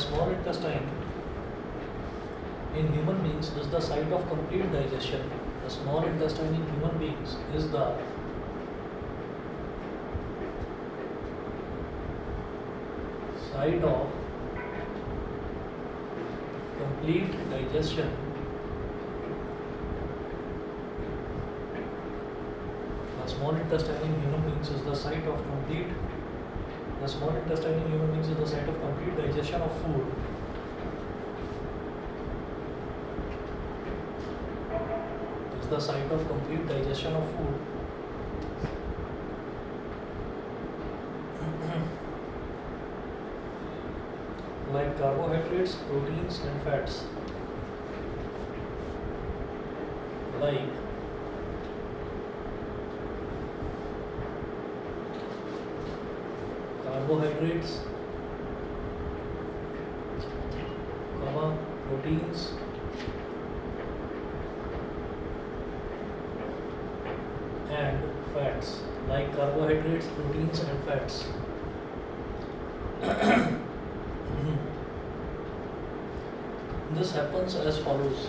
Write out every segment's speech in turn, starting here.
small intestine in human beings is the site of complete digestion. The small intestine in human beings is the site of complete digestion. The small intestine in human beings is the site of complete. The small intestine in human beings is the site of complete digestion of food. Is the site of complete digestion of food. Like carbohydrates, proteins, and fats. Like carbohydrates, proteins, and fats. Like carbohydrates, proteins, and fats. This happens as follows.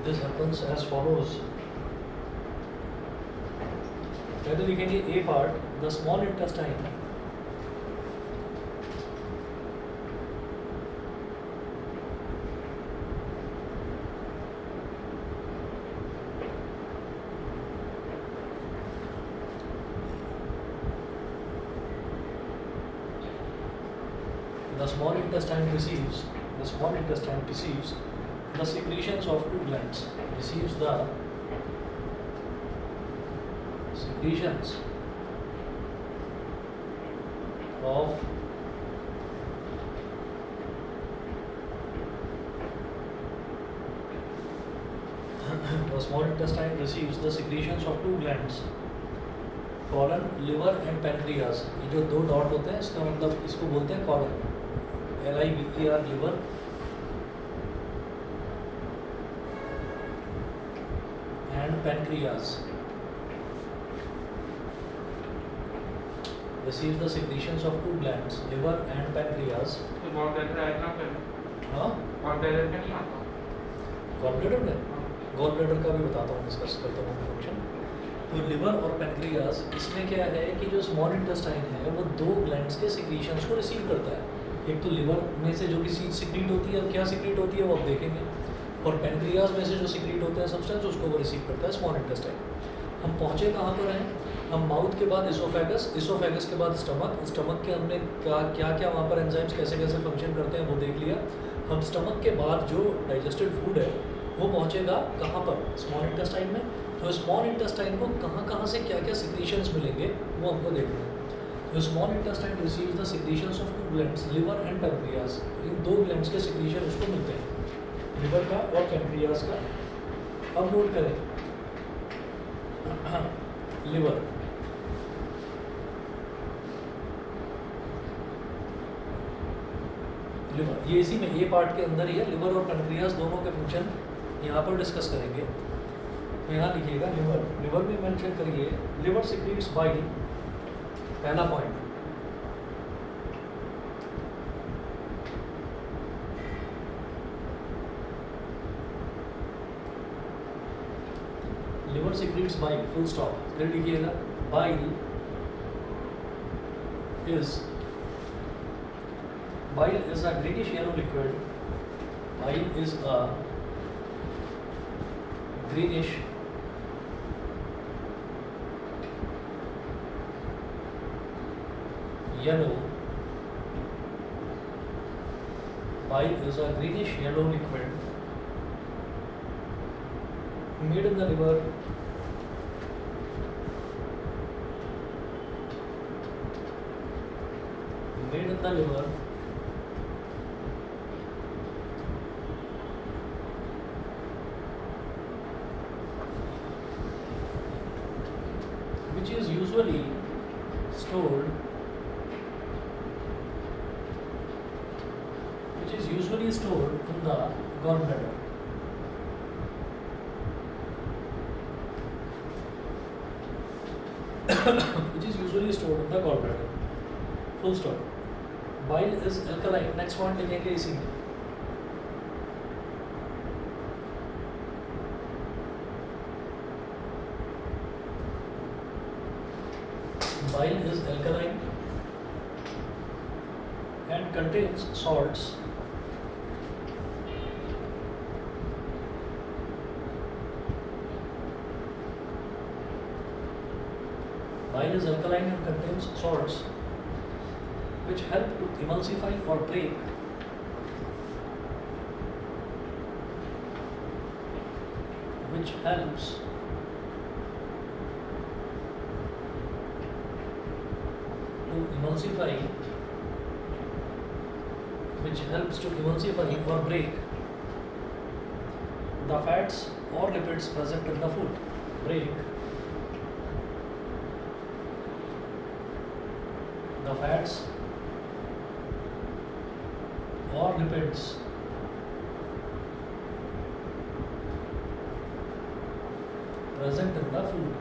This happens as follows. पहले लिखेंगे A part, the small intestine receives the secretions of two glands. Receives the secretions of the small intestine receives the secretions of two glands. Colon, liver and pancreas. ये जो दो dot होते हैं इसका मतलब इसको बोलते हैं colon. LIVER liver and pancreas receives the secretions of two glands, liver and pancreas. तो गॉलब्लैडर आएगा फिर? हाँ, गॉलब्लैडर में नहीं आता? गॉलब्लैडर में गॉल ब्लैडर का भी बताता हूँ, डिस्कस करता हूँ फंक्शन. तो लिवर और पैनक्रियाज, इसमें क्या है कि जो स्मॉल इंटेस्टाइन है वो दो ग्लैंड्स के सिक्रीशंस को रिसीव करता है. एक तो लिवर में से जो भी सिक्रीट होती है, क्या सिक्रीट होती है वो आप देखेंगे, और पैनक्रियाज में से जो सिक्रीट होते हैं सब्सटेंस उसको वो रिसीव करता है स्मॉल इंटेस्टाइन. हम पहुँचे कहाँ पर हैं? हम माउथ के बाद इसोफेगस, इसोफेगस के बाद स्टमक. स्टमक के हमने क्या क्या वहाँ पर एंजाइम्स कैसे कैसे फंक्शन करते हैं वो देख लिया. हम स्टमक के बाद जो डाइजेस्टेड फूड है वो पहुँचेगा कहाँ पर? स्मॉल इंटेस्टाइन में. तो स्मॉल इंटेस्टाइन को कहाँ से क्या क्या सिक्रीशंस मिलेंगे वो हमको देखना है. तो small intestine receives the secretions of two glands, liver and pancreas. इन दो ग्लैंड्स के सिक्रीशन उसको मिलते हैं, लिवर का और पैनक्रियाज का. अब नोट करें, लिवर, लिवर ये इसी में ए पार्ट के अंदर ही है. लिवर और पैनक्रियाज दोनों के फंक्शन यहाँ पर डिस्कस करेंगे. तो यहाँ लिखिएगा लिवर. लिवर में मेंशन करिए लिवर सिक्रीट्स बाइल. पहला point, liver secretes bile, full stop. फिर लिखिएगा bile is a greenish yellow liquid. Bile is a greenish yellow. Bile is a greenish yellow liquid made in the liver. Made in the liver which is usually stored stored in the gallbladder. Which is usually stored in the gallbladder. Full stop. Bile is alkaline. Next one लिखेंगे इसी में. Bile is alkaline and contains salts. Bile is alkaline and contains salts which help to emulsify or break which helps to emulsify or break the fats or lipids present in the food. Break the fats or lipids present in the food.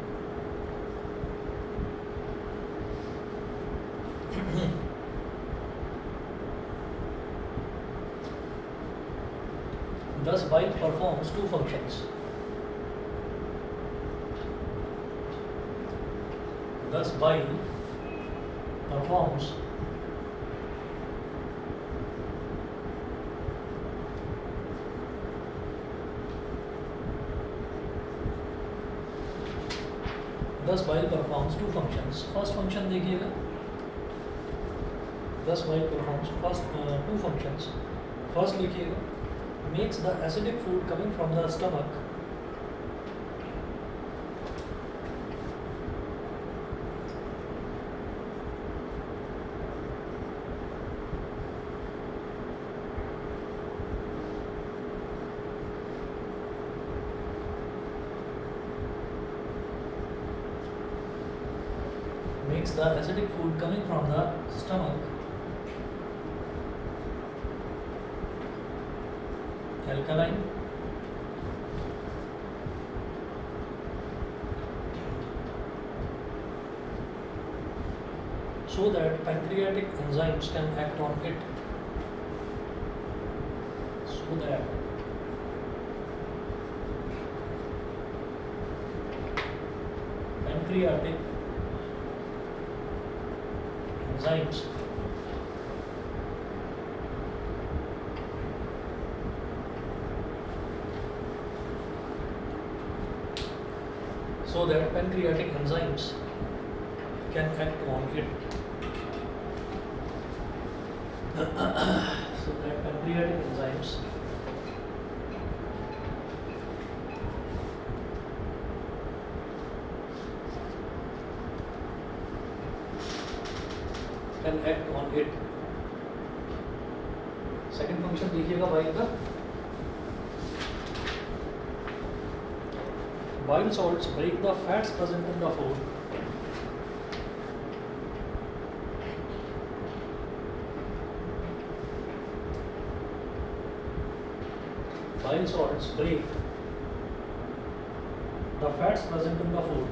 Thus, bile performs two functions. Thus, bile performs two functions. First function देखिएगा. Thus, bile performs two functions. First लिखिएगा. Makes the acidic food coming from the stomach alkaline so that pancreatic enzymes can act on it. So that pancreatic enzymes can act on it. So that pancreatic enzymes can act on it. Second function देखिएगा bile का. Bile salts break the fats present in the food. Bile salts break the fats present in the food.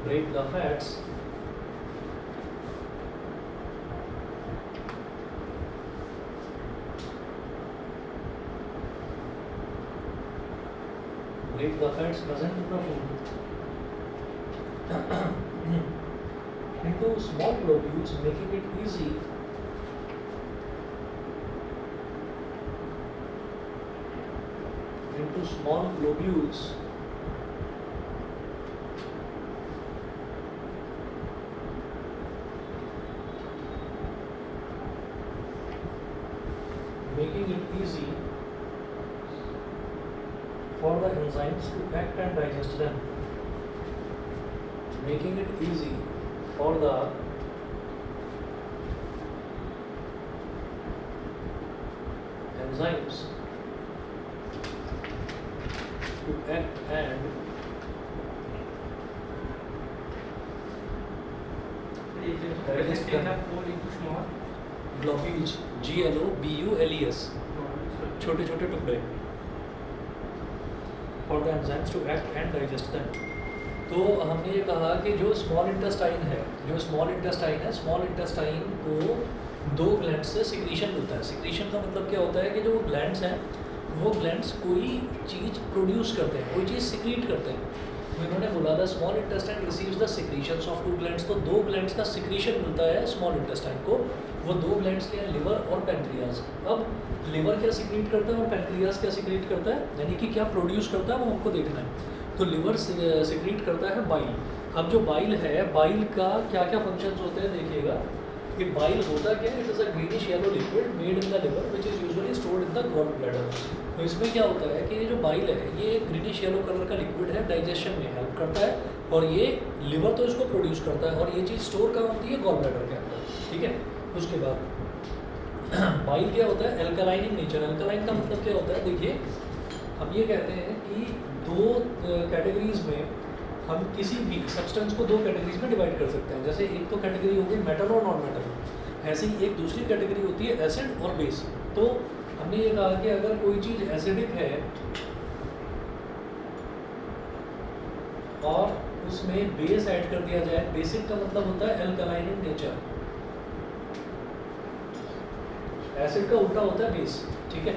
Break the fats present in the food into small globules, making it easy into small globules making it easy for the enzymes to act and digest them. Making it easy for the enzymes to act and Digest Digest the food into small globules, GLOBULES, छोटे छोटे टुकड़े, for the enzymes to act and digest them. तो हमने ये कहा कि जो small intestine है, स्मॉल इंटेस्टाइन को दो ग्लैंड से सिक्रीशन मिलता है. सिक्रीशन का मतलब क्या होता है कि जो ग्लैंड्स हैं वो ग्लैंड्स कोई चीज़ प्रोड्यूस करते हैं, कोई चीज़ सिक्रीट करते हैं. तो इन्होंने बोला था small intestine receives the secretions of two glands. तो दो ग्लैंड्स का सिक्रीशन मिलता है स्मॉल इंटेस्टाइन को. वो दो ग्लैंड्स के हैं लिवर और पैनक्रियाज. अब लिवर क्या सिक्रीट करता है और पैनक्रियाज क्या सिक्रीट करता है, यानी कि क्या प्रोड्यूस करता है वो हमको देखना है. तो लिवर सिक्रीट करता है बाइल. अब जो बाइल है, बाइल का क्या क्या फंक्शंस होते हैं देखिएगा. कि बाइल होता क्या है, it is a greenish yellow liquid made in the liver which is usually stored in the gall bladder. तो इसमें क्या होता है कि ये जो बाइल है ये ग्रीनिश येलो कलर का लिक्विड है, डाइजेशन में हेल्प करता है. और ये लिवर तो इसको प्रोड्यूस करता है और ये चीज़ स्टोर कहाँ होती है, गॉल ब्लैडर के अंदर. ठीक है. उसके बाद बाइल क्या होता है, एल्कलाइन इन नेचर. एल्कलाइन का मतलब क्या होता है, देखिए हम ये कहते हैं कि दो कैटेगरीज में हम किसी भी सब्सटेंस को दो कैटेगरीज में डिवाइड कर सकते हैं. जैसे एक तो कैटेगरी होगी मेटल और नॉन मेटल, ऐसे ही एक दूसरी कैटेगरी होती है एसिड और बेस. तो हमने ये कहा कि अगर कोई चीज़ एसिडिक है और उसमें बेस ऐड कर दिया जाए, बेसिक का मतलब होता है एल्कलाइन इन नेचर, एसिड का उल्टा होता है बेस. ठीक है.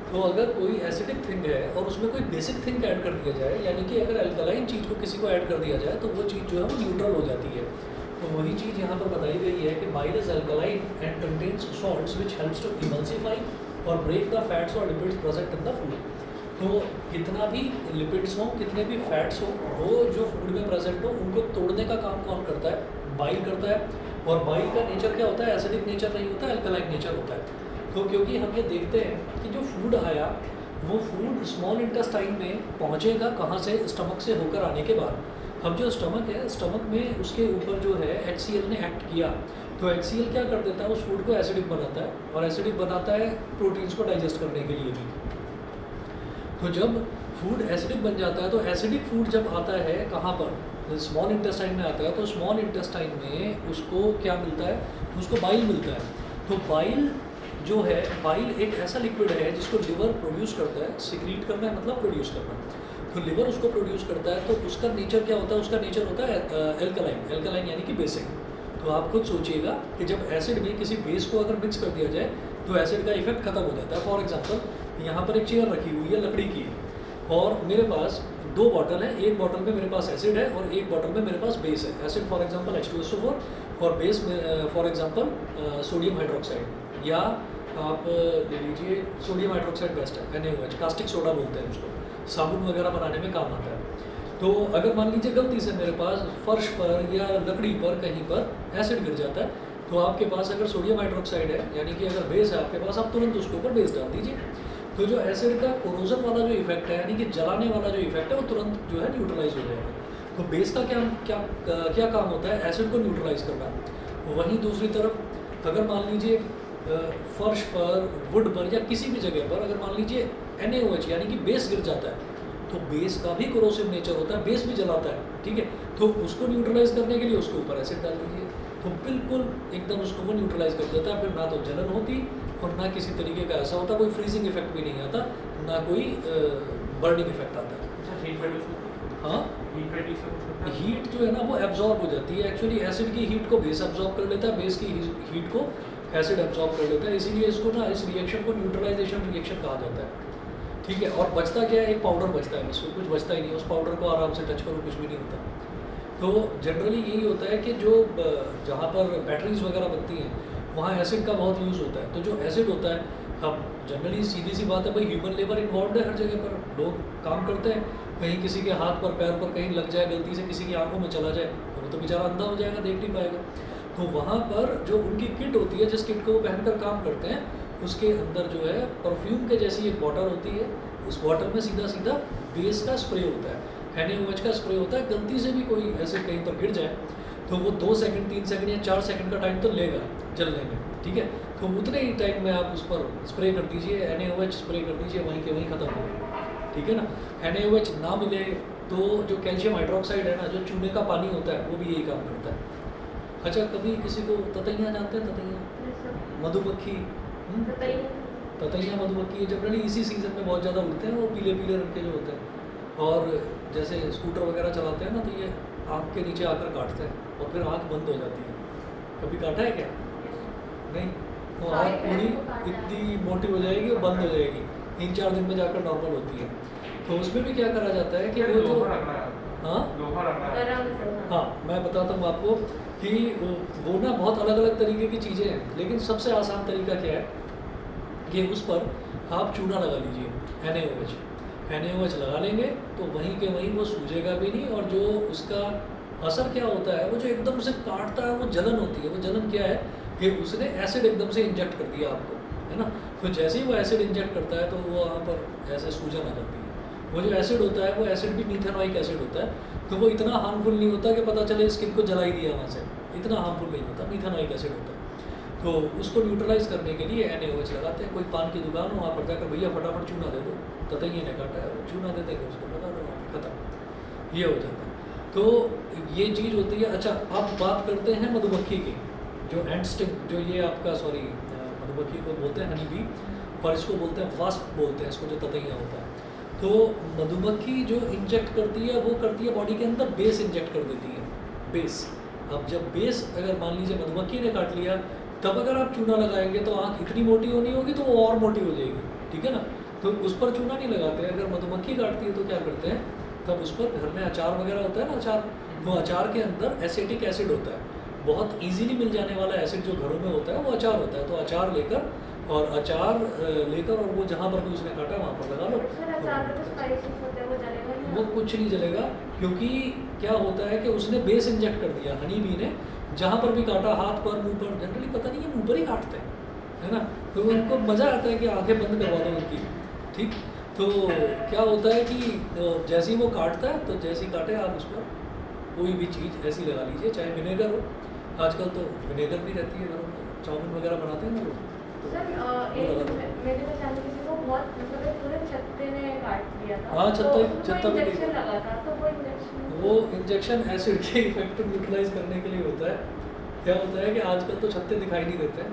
तो अगर कोई एसिडिक थिंग है और उसमें कोई बेसिक थिंग ऐड कर दिया जाए, यानी कि अगर अल्कलाइन चीज़ को किसी को ऐड कर दिया जाए तो वो चीज़ जो है वो न्यूट्रल हो जाती है. तो वही चीज़ यहाँ पर बताई गई है कि bile is alkaline and contains salts which helps to emulsify और ब्रेक द फैट्स और lipids present in the food. तो कितना भी लिपिड्स हो, कितने भी फैट्स हो, वो जो फूड में प्रेजेंट हो उनको तोड़ने का काम कौन करता है, बाइल करता है. और बाइल का नेचर क्या होता है, एसिडिक नेचर नहीं होता, अल्कलाइन नेचर होता है. तो क्योंकि हम ये देखते हैं कि जो फूड आया वो फूड स्मॉल इंटेस्टाइन में पहुंचेगा कहाँ से, स्टमक से होकर आने के बाद. अब जो स्टमक है, स्टमक में उसके ऊपर जो है HCl ने एक्ट किया. तो HCl क्या कर देता है, उस फूड को एसिडिक बनाता है और एसिडिक बनाता है प्रोटीन्स को डाइजेस्ट करने के लिए भी. तो जब फूड एसिडिक बन जाता है तो एसिडिक फूड जब आता है कहाँ पर, स्मॉल इंटेस्टाइन में आता है. तो स्मॉल इंटेस्टाइन में उसको क्या मिलता है, उसको बाइल मिलता है. तो बाइल जो है, बाइल एक ऐसा लिक्विड है जिसको लिवर प्रोड्यूस करता है. सिक्रीट करना है मतलब प्रोड्यूस करना. तो लिवर उसको प्रोड्यूस करता है. तो उसका नेचर क्या होता है, उसका नेचर होता है एल्कलाइन. एल्कलाइन यानी कि बेसिक. तो आप खुद सोचिएगा कि जब एसिड में किसी बेस को अगर मिक्स कर दिया जाए तो एसिड का इफेक्ट खत्म हो जाता है. फॉर एग्जांपल यहाँ पर एक चेयर रखी हुई है, लकड़ी की है और मेरे पास दो बॉटल है. एक बॉटल में मेरे पास एसिड है और एक बॉटल में मेरे पास बेस है. एसिड फॉर एग्जांपल H2SO4 और base for example sodium hydroxide, या आप ले लीजिए सोडियम हाइड्रोक्साइड बेस्ट है, NaOH, कास्टिक सोडा बोलते हैं उसको, साबुन वगैरह बनाने में काम आता है. तो अगर मान लीजिए गलती से मेरे पास फर्श पर या लकड़ी पर कहीं पर एसिड गिर जाता है, तो आपके पास अगर सोडियम हाइड्रोक्साइड है, यानी कि अगर बेस है आपके पास, आप तुरंत उसके ऊपर बेस डाल दीजिए. तो जो एसिड का कोरोजन वाला जो इफेक्ट है, यानी कि जलाने वाला जो इफेक्ट है, वो तुरंत जो है न्यूट्रलाइज हो जाएगा. तो बेस का क्या काम होता है, एसिड को न्यूट्रलाइज करना. वहीं दूसरी तरफ अगर मान लीजिए फर्श पर, वुड पर या किसी भी जगह पर अगर मान लीजिए NaOH यानी कि बेस गिर जाता है, तो बेस का भी कोरोसिव नेचर होता है, बेस भी जलाता है. ठीक है. तो उसको न्यूट्रलाइज करने के लिए उसके ऊपर एसिड डाल दीजिए, तो बिल्कुल एकदम उसको वो न्यूट्रलाइज कर देता है. फिर ना तो जलन होती और ना किसी तरीके का ऐसा होता, कोई फ्रीजिंग इफेक्ट भी नहीं आता, ना कोई बर्निंग इफेक्ट आता है. हाँ, हीट जो है ना वो एब्जॉर्ब हो जाती है. एक्चुअली एसिड की हीट को बेस एब्जॉर्ब कर लेता है, बेस की हीट को एसिड एब्जॉर्ब कर लेता है. इसीलिए इसको ना, इस रिएक्शन को न्यूट्रलाइजेशन रिएक्शन कहा जाता है. ठीक है. और बचता क्या है, एक पाउडर बचता है, इसमें कुछ बचता ही नहीं. उस पाउडर को आराम से टच करो, कुछ भी नहीं होता. तो जनरली यही होता है कि जो जहाँ पर बैटरीज वगैरह बनती हैं वहाँ एसिड का बहुत यूज़ होता है. तो जो एसिड होता है, अब जनरली सीधी सी बात है भाई, ह्यूमन लेबर इन्वॉल्व है हर जगह पर. लोग काम करते हैं, कहीं किसी के हाथ पर, पैर पर कहीं लग जाए, गलती से किसी की आंखों में चला जाए, वो तो बेचारा अंधा हो जाएगा, देख नहीं पाएगा. तो वहाँ पर जो उनकी किट होती है, जिस किट को वो पहनकर काम करते हैं, उसके अंदर जो है परफ्यूम के जैसी एक बॉटल होती है. उस बॉटल में सीधा सीधा बेस का स्प्रे होता है, NaOH का स्प्रे होता है. गलती से भी कोई ऐसे कहीं पर गिर जाए तो वो 2 सेकंड, 3 सेकंड या 4 सेकंड का टाइम तो लेगा जलने में. ठीक है. तो उतने ही टाइम में आप उस पर स्प्रे कर दीजिए, NaOH स्प्रे कर दीजिए, वहीं के वहीं ख़त्म हो जाएगा. ठीक है ना. NaOH ना मिले तो जो कैल्शियम हाइड्रोक्साइड है ना, जो चूने का पानी होता है, वो भी यही काम करता है. अच्छा, कभी किसी को ततैया जानते हैं? ततैया, मधुमक्खी, ततैया मधुमक्खी जनरली इसी सीज़न में बहुत ज़्यादा उड़ते हैं, वो पीले पीले रंग के जो होते हैं। और जैसे स्कूटर वगैरह चलाते हैं ना, तो ये आँख के नीचे आकर काटते हैं और फिर आँख बंद हो जाती है। कभी काटा है क्या? नहीं, तो आँख पूरी इतनी मोटी हो जाएगी और बंद हो जाएगी, 3-4 दिन में जाकर नॉर्मल होती है। तो उसमें भी क्या करा जाता है कि वो जो लोहा लग रहा है। हाँ लोहा लग रहा है। हाँ, मैं बताता हूँ आपको कि वो ना बहुत अलग अलग तरीके की चीज़ें हैं, लेकिन सबसे आसान तरीका क्या है कि उस पर आप चूना लगा लीजिए, NaOH लगा लेंगे तो वहीं के वहीं वो सूजेगा भी नहीं। और जो उसका असर क्या होता है, वो जो एकदम से काटता है वो जलन होती है। वो जलन क्या है कि उसने एसिड एकदम से इंजेक्ट कर दिया आपको, है ना। तो जैसे ही वो एसिड इंजेक्ट करता है तो वो वहाँ पर ऐसे सूजन आ जाती है। वो जो एसिड होता है वो एसिड भी मीथेनॉइक एसिड होता है, तो वो इतना हार्मफुल नहीं होता कि पता चले स्किन को जला ही दिया वहाँ से, इतना हार्मफुल नहीं होता, मीथेनॉइक एसिड होता है। तो उसको न्यूट्रलाइज करने के लिए NaOH लगाते हैं। कोई पान की दुकान हो, वहाँ पर जाकर भैया फटाफट चूना दे दो, ततैये ने काटा है, वो चूना दे देंगे, उसको लगा दो, खत्म, ये हो जाता है। तो ये चीज़ होती है। अच्छा, अब बात करते हैं मधुमक्खी की, जो एंड स्टिंग, जो ये आपका मधुमक्खी को बोलते हैं हनी बी, और इसको बोलते हैं वास्प बोलते हैं इसको, जो ततैया होता है। तो मधुमक्खी जो इंजेक्ट करती है वो करती है बॉडी के अंदर बेस इंजेक्ट कर देती है, बेस। अब जब बेस अगर मान लीजिए मधुमक्खी ने काट लिया, तब अगर आप चूना लगाएंगे तो आँख इतनी मोटी होनी होगी तो वो और मोटी हो जाएगी, ठीक है ना। तो उस पर चूना नहीं लगाते। अगर मधुमक्खी काटती है तो क्या करते हैं, तब उस पर घर में अचार वगैरह होता है ना, अचार, वो अचार के अंदर एसिटिक एसिड होता है, बहुत इजीली मिल जाने वाला एसिड जो घरों में होता है वो अचार होता है। तो अचार लेकर और वो जहाँ पर भी उसने काटा वहाँ पर लगा लो, वो कुछ नहीं जलेगा। क्योंकि क्या होता है कि उसने बेस इंजेक्ट कर दिया, हनी बी ने जहाँ पर भी काटा, हाथ पर, मुंह पर, जनरली पता नहीं है मुंह पर ही काटते हैं, है ना। तो उनको मज़ा आता है कि आंखें बंद करवा दो उनकी, ठीक। तो क्या होता है कि जैसे ही वो काटता है तो जैसे ही काटे आप उस पर कोई भी चीज़ ऐसी लगा लीजिए, चाहे विनेगर हो, आजकल तो विनेगर भी रहती है घरों में, चाउमीन वगैरह बनाते हैं ना लोग, तो सर वो लगा दो। मेरे पहचान किसी को बहुत मतलब एक पूरे छत्ते ने काट दिया था। हाँ, तो छत्ता उसको भी इंजेक्शन देखा। लगा था, तो वो इंजेक्शन वो इंजेक्शन एसिड के इफेक्ट को न्यूट्रलाइज करने के लिए होता है। क्या होता है कि आजकल तो छत्ते दिखाई नहीं देते हैं।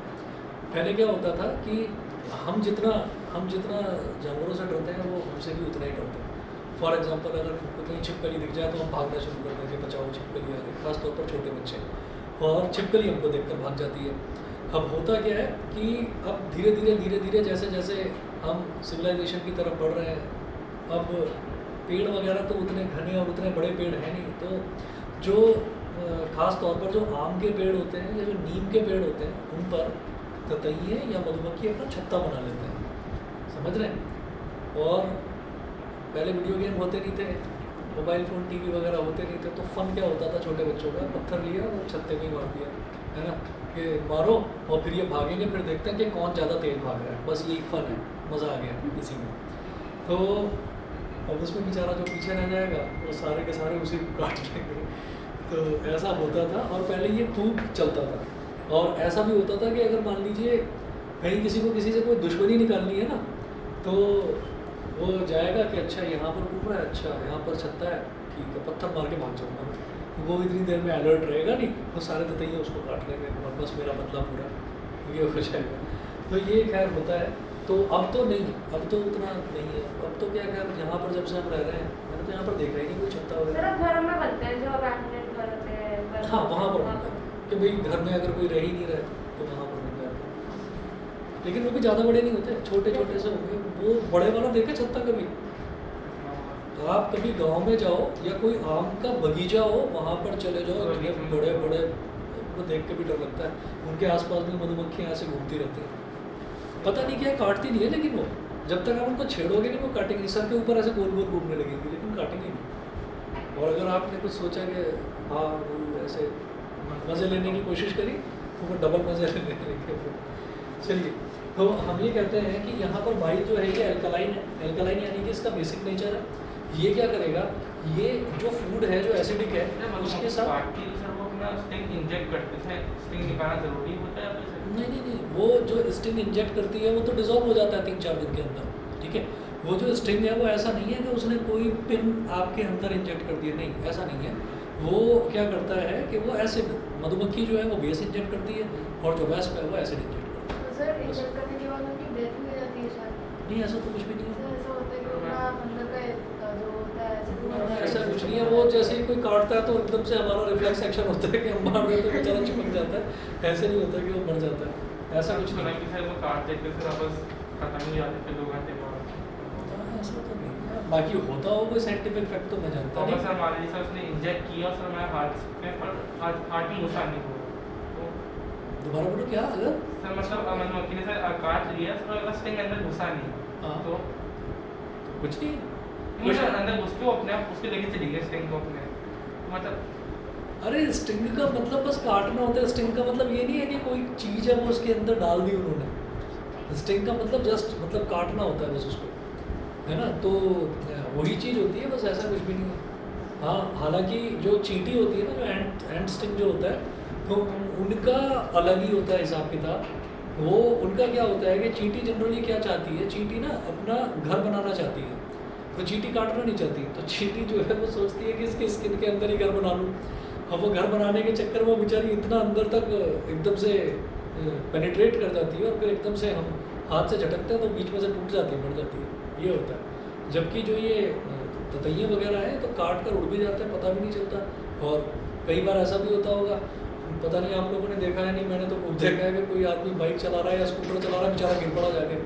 पहले क्या होता था कि हम जितना जानवरों से डरते हैं वो हमसे भी उतना ही डरते हैं। फॉर एग्जांपल, अगर हमको कहीं छिपकली दिख जाए तो हम भागना शुरू कर देंगे, बचाओ छिपकली आ गई, खासतौर पर छोटे बच्चे, और छिपकली हमको देखकर भाग जाती है। अब होता क्या है कि अब धीरे धीरे जैसे जैसे हम सिविलाइजेशन की तरफ बढ़ रहे हैं, अब पेड़ वगैरह तो उतने घने और उतने बड़े पेड़ हैं नहीं, तो जो खास तौर पर जो आम के पेड़ होते हैं या जो नीम के पेड़ होते हैं, उन पर ततैये या मधुमक्खी अपना छत्ता बना लेते हैं, समझ रहे हैं। और पहले वीडियो गेम होते नहीं थे, मोबाइल फ़ोन टीवी वगैरह होते नहीं थे, तो फ़न क्या होता था, छोटे बच्चों का पत्थर लिया और छत्ते में ही मार दिया, है ना, कि मारो और फिर ये भागेंगे, फिर देखते हैं कि कौन ज़्यादा तेज भाग रहा है, बस यही फ़न है, मज़ा आ गया इसी में। तो अब उसमें बेचारा जो पीछे रह जाएगा वो सारे के सारे उसी को काट लेंगे। तो ऐसा होता था, और पहले ये खूब चलता था। और ऐसा भी होता था कि अगर मान लीजिए कहीं किसी को किसी से कोई दुश्मनी निकालनी है ना, तो वो जाएगा कि अच्छा यहाँ पर घूम रहा है, अच्छा यहाँ पर छत्ता है, ठीक है, पत्थर मार के भाग जाऊँगा मैं। तो वो इतनी देर में अलर्ट रहेगा नहीं, वो सारे ततैये उसको काट लेंगे और बस मेरा मतलब पूरा ये हो जाएगा। तो ये खैर होता है। तो अब तो नहीं, अब तो उतना नहीं है। अब तो क्या खैर यहाँ पर जब से हम रह रहे हैं, मैंने तो यहाँ पर देखा ही नहीं कोई छत्ता सर वगैरह। अब घरों में बनते हैं जो अबैंडनेड घर होते हैं, हाँ, वहाँ पर बनता है कि भाई घर में अगर कोई रह ही नहीं रहा तो वहाँ पर बन जाता है। लेकिन वो भी ज़्यादा बड़े नहीं होते, छोटे छोटे से होंगे। वो बड़े वाला देखे छत्ता कभी? आप कभी गांव में जाओ या कोई आम का बगीचा हो, वहाँ पर चले जाओ, इतने बड़े बड़े, वो देख के भी डर लगता है। उनके आसपास भी मधुमक्खियाँ ऐसे घूमती रहती हैं, पता नहीं क्या काटती नहीं है, लेकिन वो जब तक आप उनको छेड़ोगे नहीं वो काटेंगे, सर के ऊपर ऐसे गोल गोल घूमने लगेंगी, लेकिन काटेंगे नहीं। और अगर आपने कुछ सोचा कि हाँ वो ऐसे मज़े लेने की कोशिश करी तो वो डबल मज़े लेने लगे। चलिए, तो हम ये कहते हैं कि यहाँ पर बाइल जो है ये एल्कलाइन है। एल्कलाइन यानी कि इसका बेसिक नेचर है। ये क्या करेगा, ये जो फूड है जो एसिडिक है उसके साथ सर वो अपना स्टिंग इंजेक्ट करते हैं, स्टिंग निकालना जरूरी होता है फिर? नहीं, वो जो स्टिंग इंजेक्ट करती है वो तो डिजॉल्व हो जाता है 3-4 दिन के अंदर, ठीक है। वो जो स्टिंग है वो ऐसा नहीं है कि उसने कोई पिन आपके अंदर इंजेक्ट कर दिया, नहीं, ऐसा नहीं है। वो क्या करता है कि वो एसिड मधुमक्खी जो है वो बेस इंजेक्ट करती है और जो वेस्प है वो एसिड इंजेक्ट करती है। तो सर इंजेक्ट करने के बाद उनकी डेथ भी हो जाती है शायद। नहीं ऐसा तो कुछ भी नहीं है। ऐसा होता है कि अपना अंदर का जो होता है ऐसा कुछ नहीं है, वो जैसे ही कोई काटता है तो एकदम से हमारा रिफ्लेक्स एक्शन होता है कि हम मार देते हैं, बेचारा चिपक जाता है। ऐसे नहीं होता कि वो मर जाता है, ऐसा कुछ नहीं है। कि सर वो काट देते फिर वापस खत्म ही जाते फिर 2 घंटे बाद। ऐसा तो नहीं है, बाकी होता हो कोई साइंटिफिक फैक्ट तो मैं जानता और नहीं। सर मान लीजिए सर उसने इंजेक्ट किया सर मैं हार्ट में पर हार्ट में घुसा नहीं हुआ तो दोबारा बोलो क्या अगर सर मतलब मधुमक्खी ने सर काट लिया तो अगर स्टिंग अंदर घुसा नहीं हाँ। तो कुछ नहीं नहीं सर अंदर घुस के वो अपने आप उसके लेके चली गई स्टिंग को अपने मतलब अरे स्टिंग का मतलब बस काटना होता है। स्टिंग का मतलब ये नहीं है कि कोई चीज़ है वो उसके अंदर डाल दी उन्होंने। स्टिंग का मतलब जस्ट मतलब काटना होता है बस उसको, है ना। तो वही चीज़ होती है, बस ऐसा कुछ भी नहीं है। हाँ हालांकि जो चींटी होती है ना, जो एंट स्टिंग जो होता है, तो उनका अलग ही होता है हिसाब किताब। वो उनका क्या होता है कि चींटी जनरली क्या चाहती है, चींटी ना अपना घर बनाना चाहती है, तो चींटी काटना नहीं चाहती। तो चींटी जो है वो सोचती है कि इसके स्किन के अंदर ही घर बना लूँ। अब वो घर बनाने के चक्कर में बेचारी इतना अंदर तक एकदम से पेनिट्रेट कर जाती है और फिर एकदम से हम हाथ से झटकते हैं तो बीच में से टूट जाती है, मर जाती है, ये होता है। जबकि जो ये ततैया वगैरह है तो काट कर उड़ भी जाते हैं, पता भी नहीं चलता। और कई बार ऐसा भी होता होगा, पता नहीं आप लोगों ने देखा है नहीं, मैंने तो खूब देखा है कि कोई आदमी बाइक चला रहा है या स्कूटर चला रहा है, बेचारा गिर पड़ा जाके।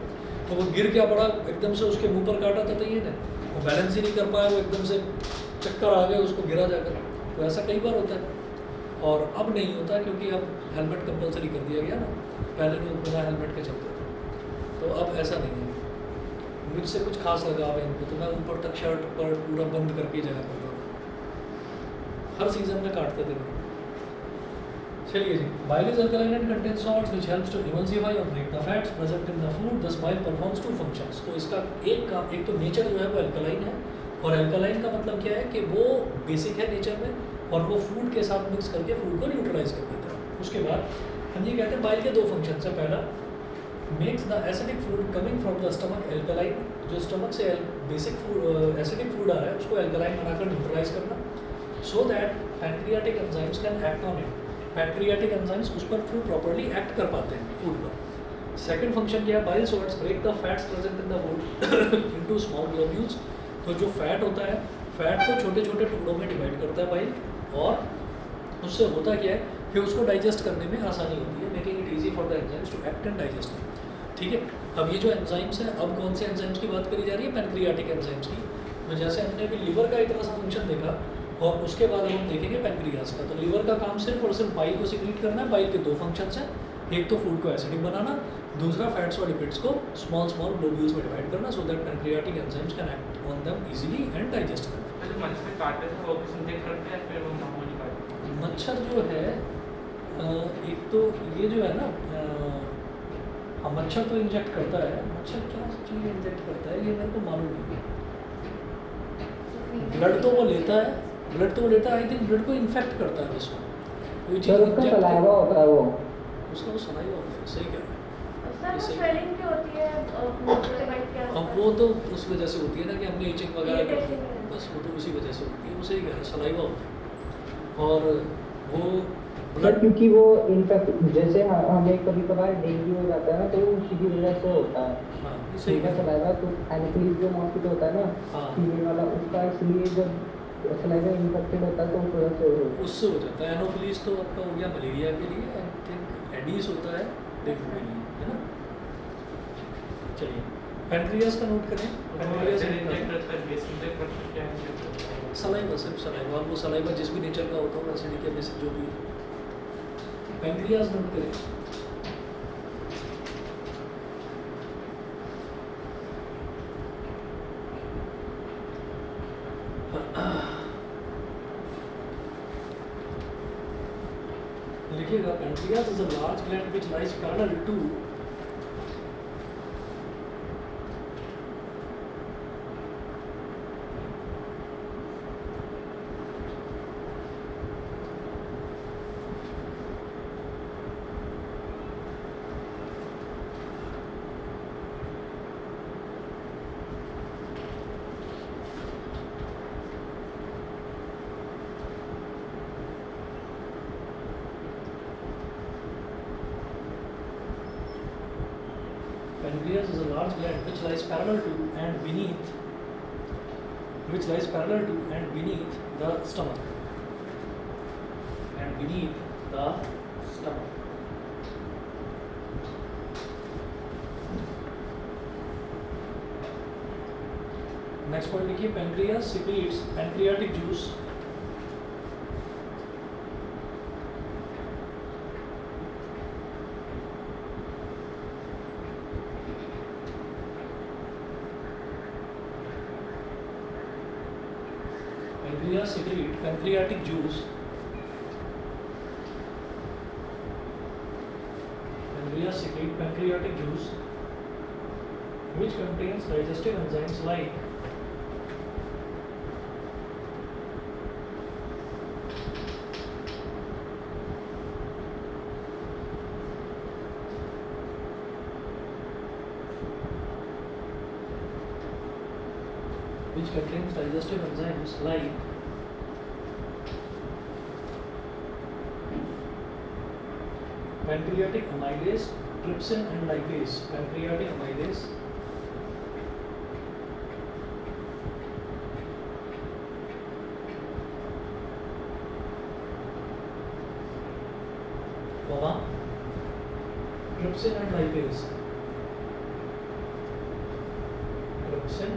तो वो गिर क्या पड़ा, एकदम से उसके मुंह पर काटा ततैया ने, वो बैलेंस ही नहीं कर पाया, वो एकदम से चक्कर आ गए, उसको गिरा जाकर। तो ऐसा कई बार होता है। और अब नहीं होता क्योंकि अब हेलमेट कंपलसरी कर दिया गया ना, पहले लोग बिना हेलमेट के चलते थे, तो अब ऐसा नहीं है। मुझसे कुछ खास लगा है इनको, तो मैं ऊपर तक शर्ट पर पूरा बंद करके जाया करता था, हर सीजन में काटते थे। चलिए जी, bile is alkaline and contains salts which helps to emulsify or break the fats present in the food. Thus bile performs two functions. तो इसका एक तो नेचर जो है वो अल्कलाइन है, और अल्कलाइन का मतलब क्या है कि वो बेसिक है नेचर में, और वो फूड के साथ मिक्स करके फूड को न्यूट्रलाइज कर देता है। उसके बाद हम ये कहते हैं बाइल के 2 फंक्शन है। पहला, makes the acidic food coming from the stomach alkaline, जो स्टमक से बेसिक फूड एसिडिक फूड आ रहा है उसको एल्कलाइन बनाकर न्यूट्रलाइज करना, so that pancreatic enzymes can act on it. Pancreatic enzymes उस पर फिर प्रॉपर्ली एक्ट कर पाते हैं फूड पर। सेकंड फंक्शन क्या है, bile salts break the fats present in the food into small globules. तो जो फैट होता है, फैट को छोटे छोटे टुकड़ों में डिवाइड करता है बाइल, और उससे होता क्या है कि उसको डाइजेस्ट करने में आसानी होती है, making it easy for the enzymes to act and digest. ठीक है, अब ये जो एंजाइम्स है, अब कौन से एंजाइम्स की बात करी जा रही है, पैंक्रियाटिक एंजाइम्स की। तो जैसे हमने अभी लीवर का इतना सा फंक्शन देखा, और उसके बाद हम देखेंगे पैंक्रियास का। तो लीवर का काम सिर्फ और सिर्फ बाइल को सिक्रीट करना है। बाइल के 2 फंक्शंस हैं, एक तो फूड को एसिडिक बनाना, दूसरा फैट्स और लिपिड्स को स्मॉल स्मॉल ग्लोब्यूल्स में डिवाइड करना, so that pancreatic enzymes can act on them easily and digest करना। जो मच्छर काटते थे वो किस इंजेक्ट करते हैं फिर वो मामूली काटते हैं। मच्छर जो है एक तो ये जो है ना, हाँ मच्छर तो इंजेक्ट करता है। मच्छर क्या चीज़ इंजेक्ट करता है ये मेरे को मालूम नहीं। ब्लड तो वो लेता है, आई थिंक ब्लड को इन्फेक्ट करता है उसको, कोई चीज़ उसका सलाइवा होता है वो, उसका वो सलाइवा होता है, सही कह रहे हैं। उसमें स्वेलिंग भी होती है अब वो तो उस वजह से होती है ना कि हमने इचिंग वगैरह कर दी, Irritation। बस वो तो उसी वजह से होती है, वो सही कह रहे हैं, सलाइवा होता है। और वो सर ब्लड क्योंकि वो इनफेक्ट जैसे हमें कभी कभार डेंगू हो जाता है ना, तो वो उसी की वजह से होता है। हाँ सही ठीक है, कह रहे हैं। सलाइवा तो एनोफिलीज जो मॉस्किटो होता है ना, हाँ। फीमेल वाला, उसका इसलिए जब सलाइवा इन्फेक्टेड होता है तो उस वजह से होता है। उससे हो जाता है। एनोफिलीज तो आपका हो गया मलेरिया के लिए, आई थिंक एडीज होता है डेंगू के लिए, है ना। चलिए पैंक्रियास का नोट करें। पैंक्रियास इंजेक्ट करता है बेस इंजेक्ट करता है क्या इंजेक्ट करता है। सलाइवा, सिर्फ सलाइवा, वो सलाइवा जिस भी नेचर का होता हो, एसिडिक या बेसिक जो भी है। पैंक्रियास नोट करें। लिखिएगा, pancreas is a large gland which lies parallel to pancreas is a large gland which lies parallel to and beneath the stomach and beneath the stomach. Next point लिखिए, pancreas secretes pancreatic juice. Pancreas secrete pancreatic juice. Pancreas secrete pancreatic juice, which contains digestive enzymes like pancreatic amylase, trypsin and lipase. Pancreatic amylase, trypsin and lipase. Trypsin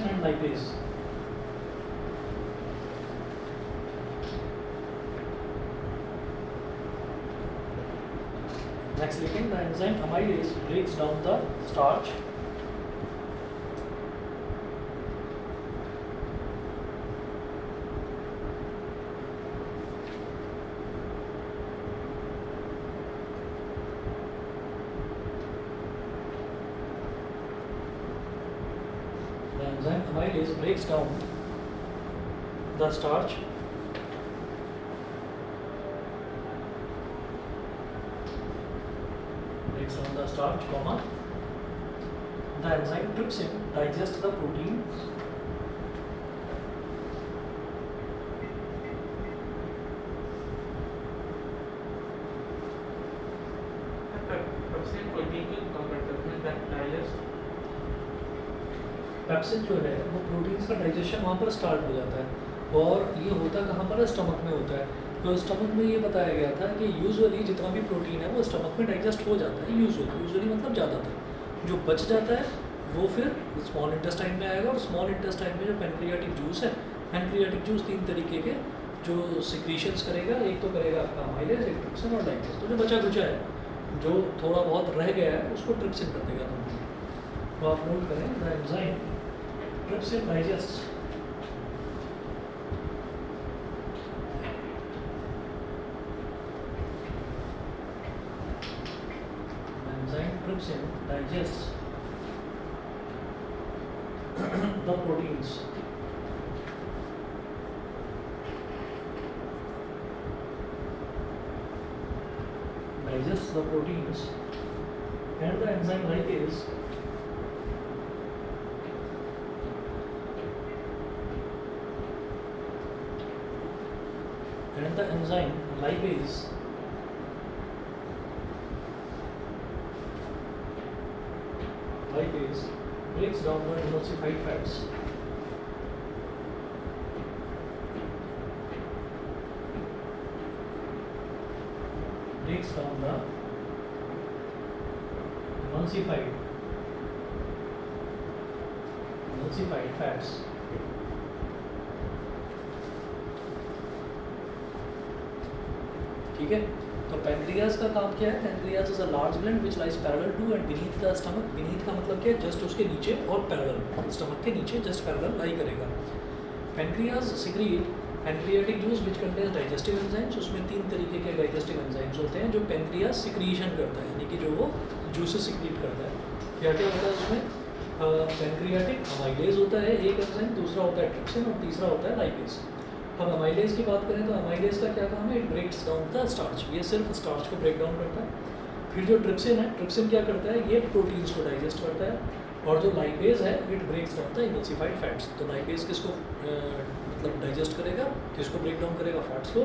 and lipase. Next, लिखेंगे the enzyme amylase breaks down the starch. The enzyme amylase breaks down the starch comma. The enzyme trypsin digests the protein. Pepsin protein को कम करता है, digest pepsin जो है वो proteins का digestion वहाँ पर स्टार्ट हो जाता है, और ये होता कहाँ पर है, स्टमक में होता है। तो स्टमक में ये बताया गया था कि यूजुअली जितना भी प्रोटीन है वो स्टमक में डाइजेस्ट हो जाता है, यूजुअली मतलब ज़्यादातर। जो बच जाता है वो फिर स्मॉल इंटेस्टाइन में आएगा, और स्मॉल इंटेस्टाइन में जो पेनक्रियाटिक जूस है, पेनक्रियाटिक जूस 3 तरीके के जो सिक्रीशंस करेगा, एक तो करेगा आपका अमाइलेज, एक ट्रिप्सिन और लाइपेज। तो जो बचा खुचा है, जो थोड़ा बहुत रह गया है, उसको ट्रिप्सिन कर देगा कंप्लीट। तो आप नोट करें, the enzyme trypsin digest trypsin digests the proteins. And the enzyme lipase breaks down the emulsified fats. Breaks down the emulsified fats. ठीक है, तो पेनक्रियाज का काम क्या है? Pancreas is a large gland which lies parallel to and beneath the stomach. Beneath का मतलब क्या है? जस्ट उसके नीचे और पैरेलल, स्टमक के नीचे जस्ट पैरेलल लाई करेगा। Pancreas secrete pancreatic juice which contains digestive enzymes. उसमें 3 तरीके के डाइजेस्टिव एंजाइम्स होते हैं जो पेनक्रियाज सिक्रीशन करता है, यानी कि जो वो जूसेस सिक्रीट करता है। क्या क्या होता है उसमें? पेनक्रियाटिक अमाइलेज होता है एक एंजाइम, दूसरा होता है ट्रिप्सिन और तीसरा होता है लाइपेज। अब अमाइलेज की बात करें तो अमाइलेज का क्या काम है? It breaks down the starch, ये सिर्फ स्टार्च को ब्रेक डाउन करता है। फिर जो ट्रिप्सिन है, ट्रिप्सिन क्या करता है? ये प्रोटीन्स को डाइजेस्ट करता है। और जो लाइपेज है it breaks down the emulsified fats. तो लाइपेज किसको मतलब डाइजेस्ट करेगा, किसको ब्रेक डाउन करेगा, फैट्स को।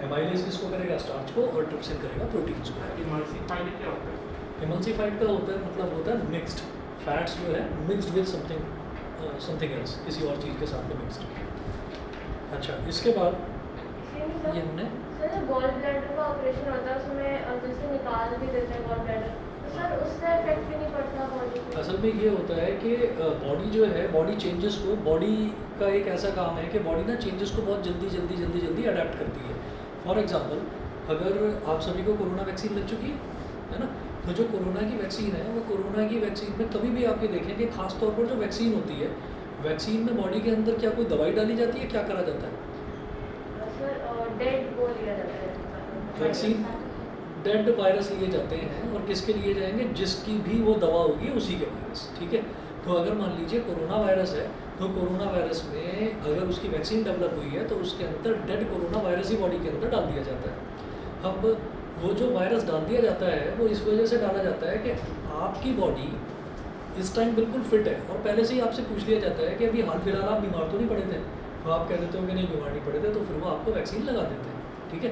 एमाइलेज किसको करेगा, स्टार्च को। और ट्रिप्सिन करेगा प्रोटीन्स को। इमल्सिफाइड क्या होता है? इमल्सिफाइड का होता है मतलब होता है मिक्स्ड फैट्स जो है मिक्स्ड विद समथिंग एल्स, किसी और चीज़ के साथ में मिक्स्ड। अच्छा, इसके बाद ये हमने सर जो गॉल ब्लैडर का ऑपरेशन होता है उसमें जैसे निकाल भी देते हैं गॉल ब्लैडर, तो सर उससे इफेक्ट भी नहीं पड़ता बॉडी पे? असल में ये होता है कि बॉडी जो है बॉडी चेंजेस को, बॉडी का एक ऐसा काम है कि बॉडी ना चेंजेस को बहुत जल्दी अडेप्ट करती है। फॉर एग्जांपल, अगर आप सभी को कोरोना वैक्सीन लग चुकी है ना, तो जो कोरोना की वैक्सीन है वो कोरोना की वैक्सीन में कभी भी आप ये देखें कि खास तौर पर जो वैक्सीन होती है, वैक्सीन में बॉडी के अंदर क्या कोई दवाई डाली जाती है, क्या करा जाता है? सर डेड वो लिया जाता है वैक्सीन डेड वायरस लिए जाते हैं और किसके लिए जाएंगे, जिसकी भी वो दवा होगी उसी के वायरस। ठीक है, तो अगर मान लीजिए कोरोना वायरस है, तो कोरोना वायरस में अगर उसकी वैक्सीन डेवलप हुई है तो उसके अंदर डेड कोरोना वायरस ही बॉडी के अंदर डाल दिया जाता है। अब वो जो वायरस डाल दिया जाता है वो इस वजह से डाला जाता है कि आपकी बॉडी इस टाइम बिल्कुल फिट है और पहले से ही आपसे पूछ लिया जाता है कि अभी हाल फिलहाल आप बीमार तो नहीं पड़े थे, तो आप कह देते हो कि नहीं बीमार नहीं पड़े थे, तो फिर वो आपको वैक्सीन लगा देते हैं। ठीक है,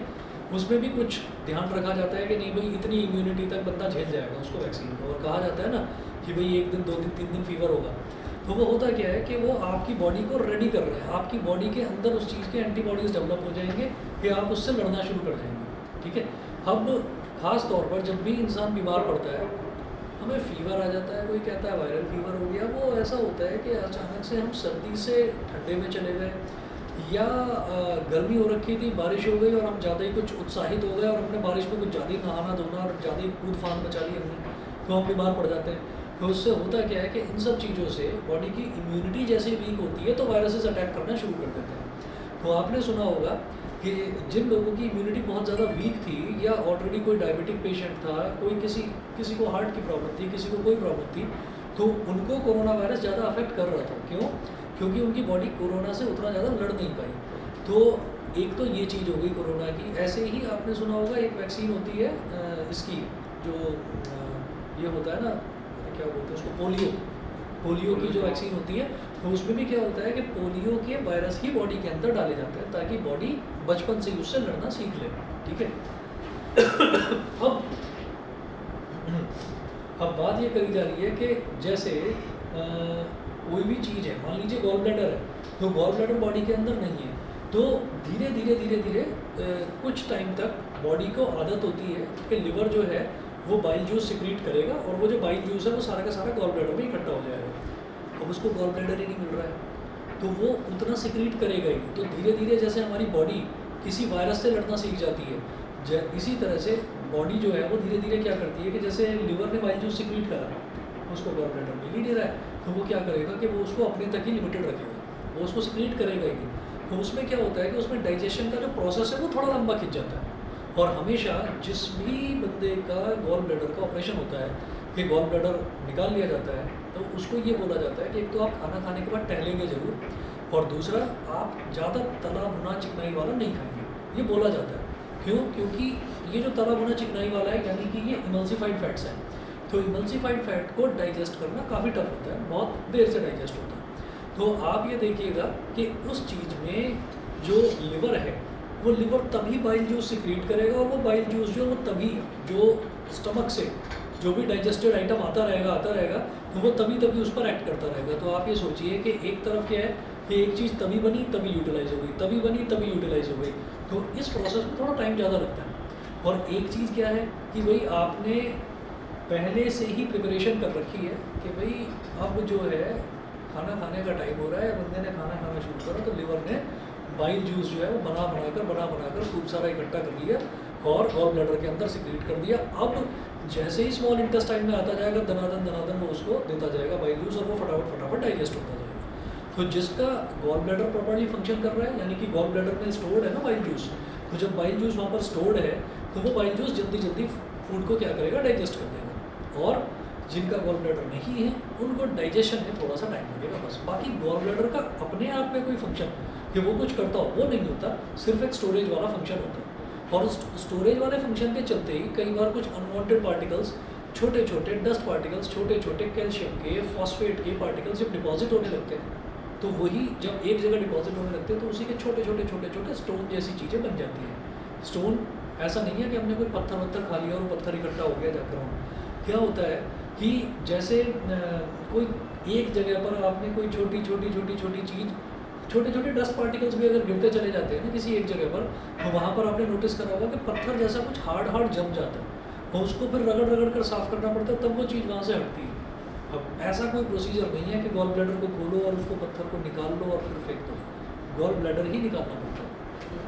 उसमें भी कुछ ध्यान रखा जाता है कि नहीं भाई इतनी इम्यूनिटी तक बंदा झेल जाएगा उसको वैक्सीन को। और कहा जाता है ना कि भाई 1 दिन 2 दिन 3 दिन फीवर होगा, तो वो होता क्या है कि वो आपकी बॉडी को रेडी कर रहा है, आपकी बॉडी के अंदर उस चीज़ के एंटीबॉडीज़ डेवलप हो जाएंगे कि आप उससे लड़ना शुरू कर देंगे। ठीक है, अब ख़ास तौर पर जब भी इंसान बीमार पड़ता है, हमें फीवर आ जाता है, कोई कहता है वायरल फीवर हो गया, वो ऐसा होता है कि अचानक से हम सर्दी से ठंडे में चले गए, या गर्मी हो रखी थी, बारिश हो गई और हम ज़्यादा ही कुछ उत्साहित हो गए और हमने बारिश में कुछ ज़्यादा ही नहाना धोना और ज़्यादा ही कूद फान मचा ली हमने, तो हम बीमार पड़ जाते हैं। तो उससे होता क्या है कि इन सब चीज़ों से बॉडी की इम्यूनिटी जैसे वीक होती है तो वायरसेस अटैक करना शुरू कर देते हैं। तो आपने सुना होगा कि जिन लोगों की इम्यूनिटी बहुत ज़्यादा वीक थी, या ऑलरेडी कोई डायबिटिक पेशेंट था, कोई किसी को हार्ट की प्रॉब्लम थी, किसी को कोई प्रॉब्लम थी, तो उनको कोरोना वायरस ज़्यादा अफेक्ट कर रहा था। क्यों? क्योंकि उनकी बॉडी कोरोना से उतना ज़्यादा लड़ नहीं पाई। तो एक तो ये चीज़ हो गई कोरोना की। ऐसे ही आपने सुना होगा एक वैक्सीन होती है इसकी जो ये होता है ना, क्या बोलते हैं उसको, पोलियो की जो वैक्सीन होती है, तो उसमें भी क्या होता है कि पोलियो के वायरस ही बॉडी के अंदर डाले जाते हैं ताकि बॉडी बचपन से ही उससे लड़ना सीख ले। ठीक है, अब बात ये करी जा रही है कि जैसे कोई भी चीज़ है, मान लीजिए गॉल ब्लैडर है, तो गॉल ब्लैडर बॉडी के अंदर नहीं है, तो धीरे धीरे कुछ टाइम तक बॉडी को आदत होती है कि लिवर जो है वो बाइल जूस सिक्रीट करेगा और वो जो बाइल जूस है वो सारा का सारा गॉल ब्लैडर में इकट्ठा हो जाएगा। अब उसको गॉल ब्लैडर ही नहीं मिल रहा है तो वो उतना सिक्रीट करेगा ही। तो धीरे धीरे जैसे हमारी बॉडी किसी वायरस से लड़ना सीख जाती है, इसी तरह से बॉडी जो है वो धीरे धीरे क्या करती है कि जैसे लिवर ने बाइल जूस सिक्रीट करा, उसको गॉल ब्लैडर मिल ही नहीं रहा है, तो वो क्या करेगा कि वो उसको अपने तक ही लिमिटेड रखेगा, वो उसको सिक्रीट करेगा ही नहीं। तो उसमें क्या होता है कि उसमें डाइजेशन का जो प्रोसेस है वो थोड़ा लंबा खिंच जाता है। और हमेशा जिस भी बंदे का गॉल ब्लैडर का ऑपरेशन होता है कि गॉल ब्लैडर निकाल लिया जाता है, तो उसको ये बोला जाता है कि एक तो आप खाना खाने के बाद टहलेंगे ज़रूर, और दूसरा आप ज़्यादा तला भुना चिकनाई वाला नहीं खाएंगे, ये बोला जाता है। क्यों? क्योंकि ये जो तला भुना चिकनाई वाला है यानी कि ये इमल्सिफाइड फैट्स हैं, तो इमल्सिफाइड फैट को डाइजेस्ट करना काफ़ी टफ होता है, बहुत देर से डाइजेस्ट होता है। तो आप ये देखिएगा कि उस चीज़ में जो लिवर है वो लिवर तभी बाइल जूस सिक्रीट करेगा, और वो बाइल जूस जो वो तभी जो स्टमक से जो भी डाइजेस्टेड आइटम आता रहेगा तो वो तभी उस पर एक्ट करता रहेगा। तो आप ये सोचिए कि एक तरफ क्या है कि एक चीज़ तभी बनी तभी यूटिलाइज हो गई, तभी बनी तभी यूटिलाइज हो गई, तो इस प्रोसेस में थोड़ा टाइम ज़्यादा लगता है। और एक चीज़ क्या है कि भाई आपने पहले से ही प्रिपरेशन कर रखी है कि भाई अब जो है खाना खाने का टाइम हो रहा है, बंदे ने खाना खाना शुरू करा तो लिवर ने बाइल जूस जो है वो बना बनाकर खूब सारा इकट्ठा कर लिया और गॉल ब्लैडर के अंदर सिक्रीट कर दिया। अब जैसे ही स्मॉल इंटेस्टाइन में आता जाएगा दनादन वो उसको देता जाएगा बाइल जूस, और वो फटाफट डाइजेस्ट होता जाएगा। तो जिसका गॉल ब्लैडर प्रॉपर्ली फंक्शन कर रहा है, यानी कि गॉल ब्लैडर में स्टोर्ड है ना बाइल जूस, तो जब बाइल जूस वहाँ पर स्टोर्ड है तो वो बाइल जूस जल्दी फूड को क्या करेगा, डाइजेस्ट कर देगा। और जिनका गॉल ब्लैडर नहीं है उनको डाइजेशन में थोड़ा सा टाइम लगेगा बस। बाकी गॉल ब्लैडर का अपने आप में कोई फंक्शन कि वो कुछ करता हो वो नहीं होता, सिर्फ एक स्टोरेज वाला फंक्शन होता है। और उस स्टोरेज वाले फंक्शन के चलते ही कई बार कुछ अनवांटेड पार्टिकल्स छोटे छोटे डस्ट पार्टिकल्स, छोटे छोटे कैल्शियम के, फॉस्फेट के पार्टिकल्स जब डिपॉजिट होने लगते हैं तो वही जब एक जगह डिपॉजिट होने लगते हैं तो उसी के छोटे छोटे छोटे छोटे स्टोन जैसी चीज़ें बन जाती हैं। स्टोन ऐसा नहीं है कि हमने कोई पत्थर वत्थर खा लिया और पत्थर इकट्ठा हो गया जाकर वहाँ। क्या होता है कि जैसे कोई एक जगह पर आपने कोई छोटी छोटी छोटी छोटी चीज़, छोटे छोटे डस्ट पार्टिकल्स भी अगर गिरते चले जाते हैं ना किसी एक जगह पर, तो वहाँ पर आपने नोटिस करा होगा कि पत्थर जैसा कुछ हार्ड हार्ड जम जाता है और उसको फिर रगड़ रगड़ कर साफ़ करना पड़ता है, तब वो चीज़ वहाँ से हटती है। अब ऐसा कोई प्रोसीजर नहीं है कि गॉल ब्लैडर को खोलो और उसको पत्थर को निकाल लो और फिर फेंक दो, गॉल ब्लैडर ही निकालना पड़ता है,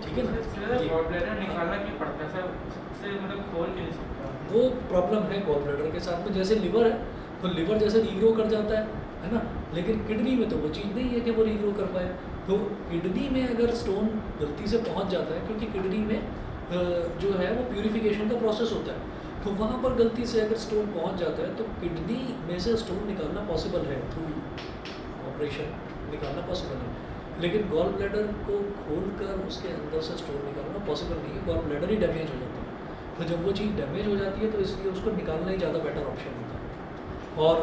ठीक है ना। गॉल ब्लैडर निकालना क्यों पड़ता है सर? उससे मतलब खोल क्यों नहीं सकता? वो प्रॉब्लम है गॉल ब्लैडर के साथ में। जैसे लिवर है तो लिवर जैसे रीग्रो कर जाता है ना, लेकिन किडनी में तो वो चीज़ नहीं है कि वो रीग्रो कर पाए। तो किडनी में अगर स्टोन गलती से पहुंच जाता है, क्योंकि किडनी में जो है वो प्यूरिफिकेशन का प्रोसेस होता है, तो वहाँ पर गलती से अगर स्टोन पहुंच जाता है तो किडनी में से स्टोन निकालना पॉसिबल है, थ्रू ऑपरेशन निकालना पॉसिबल है, लेकिन गॉल ब्लैडर को खोल कर उसके अंदर से स्टोन निकालना पॉसिबल नहीं है। गॉल ब्लैडर ही डैमेज हो जाता है, तो जब वो चीज़ डैमेज हो जाती है तो इसलिए उसको निकालना ही ज़्यादा बेटर ऑप्शन होता है। और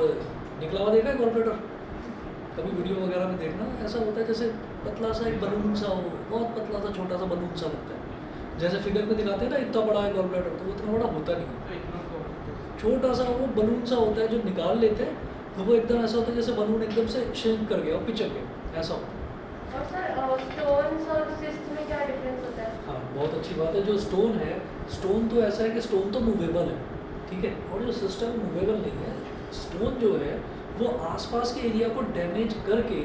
निकला हुआ देखा है गॉल ब्लैडर, कभी वीडियो वगैरह में देखना, ऐसा होता है जैसे पतला सा एक बलून सा हो, बहुत पतला सा छोटा सा बलून सा लगता है, जैसे फिगर में दिखाते हैं ना इतना बड़ा है गॉल ब्लैडर, तो वो इतना बड़ा होता नहीं है, छोटा सा वो बलून सा होता है। जो निकाल लेते हैं तो वो एकदम ऐसा होता है जैसे बलून एकदम से श्रिंक कर गया और पिचक गया, ऐसा होता है। और सर स्टोन्स और सिस्ट में क्या डिफरेंस होता है? हाँ, बहुत अच्छी बात है। जो स्टोन है, स्टोन तो ऐसा है कि स्टोन तो मूवेबल है, ठीक है, और जो सिस्टम मूवेबल नहीं है। स्टोन जो है वो आसपास के एरिया को डैमेज करके